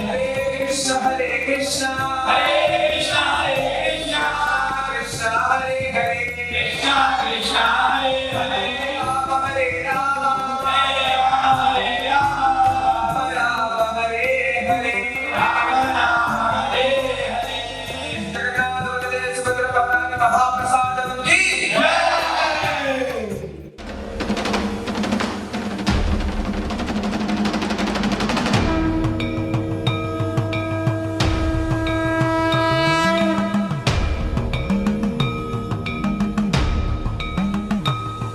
Speaker 2: హరే కృష్ణ హరే కృష్ణ హరే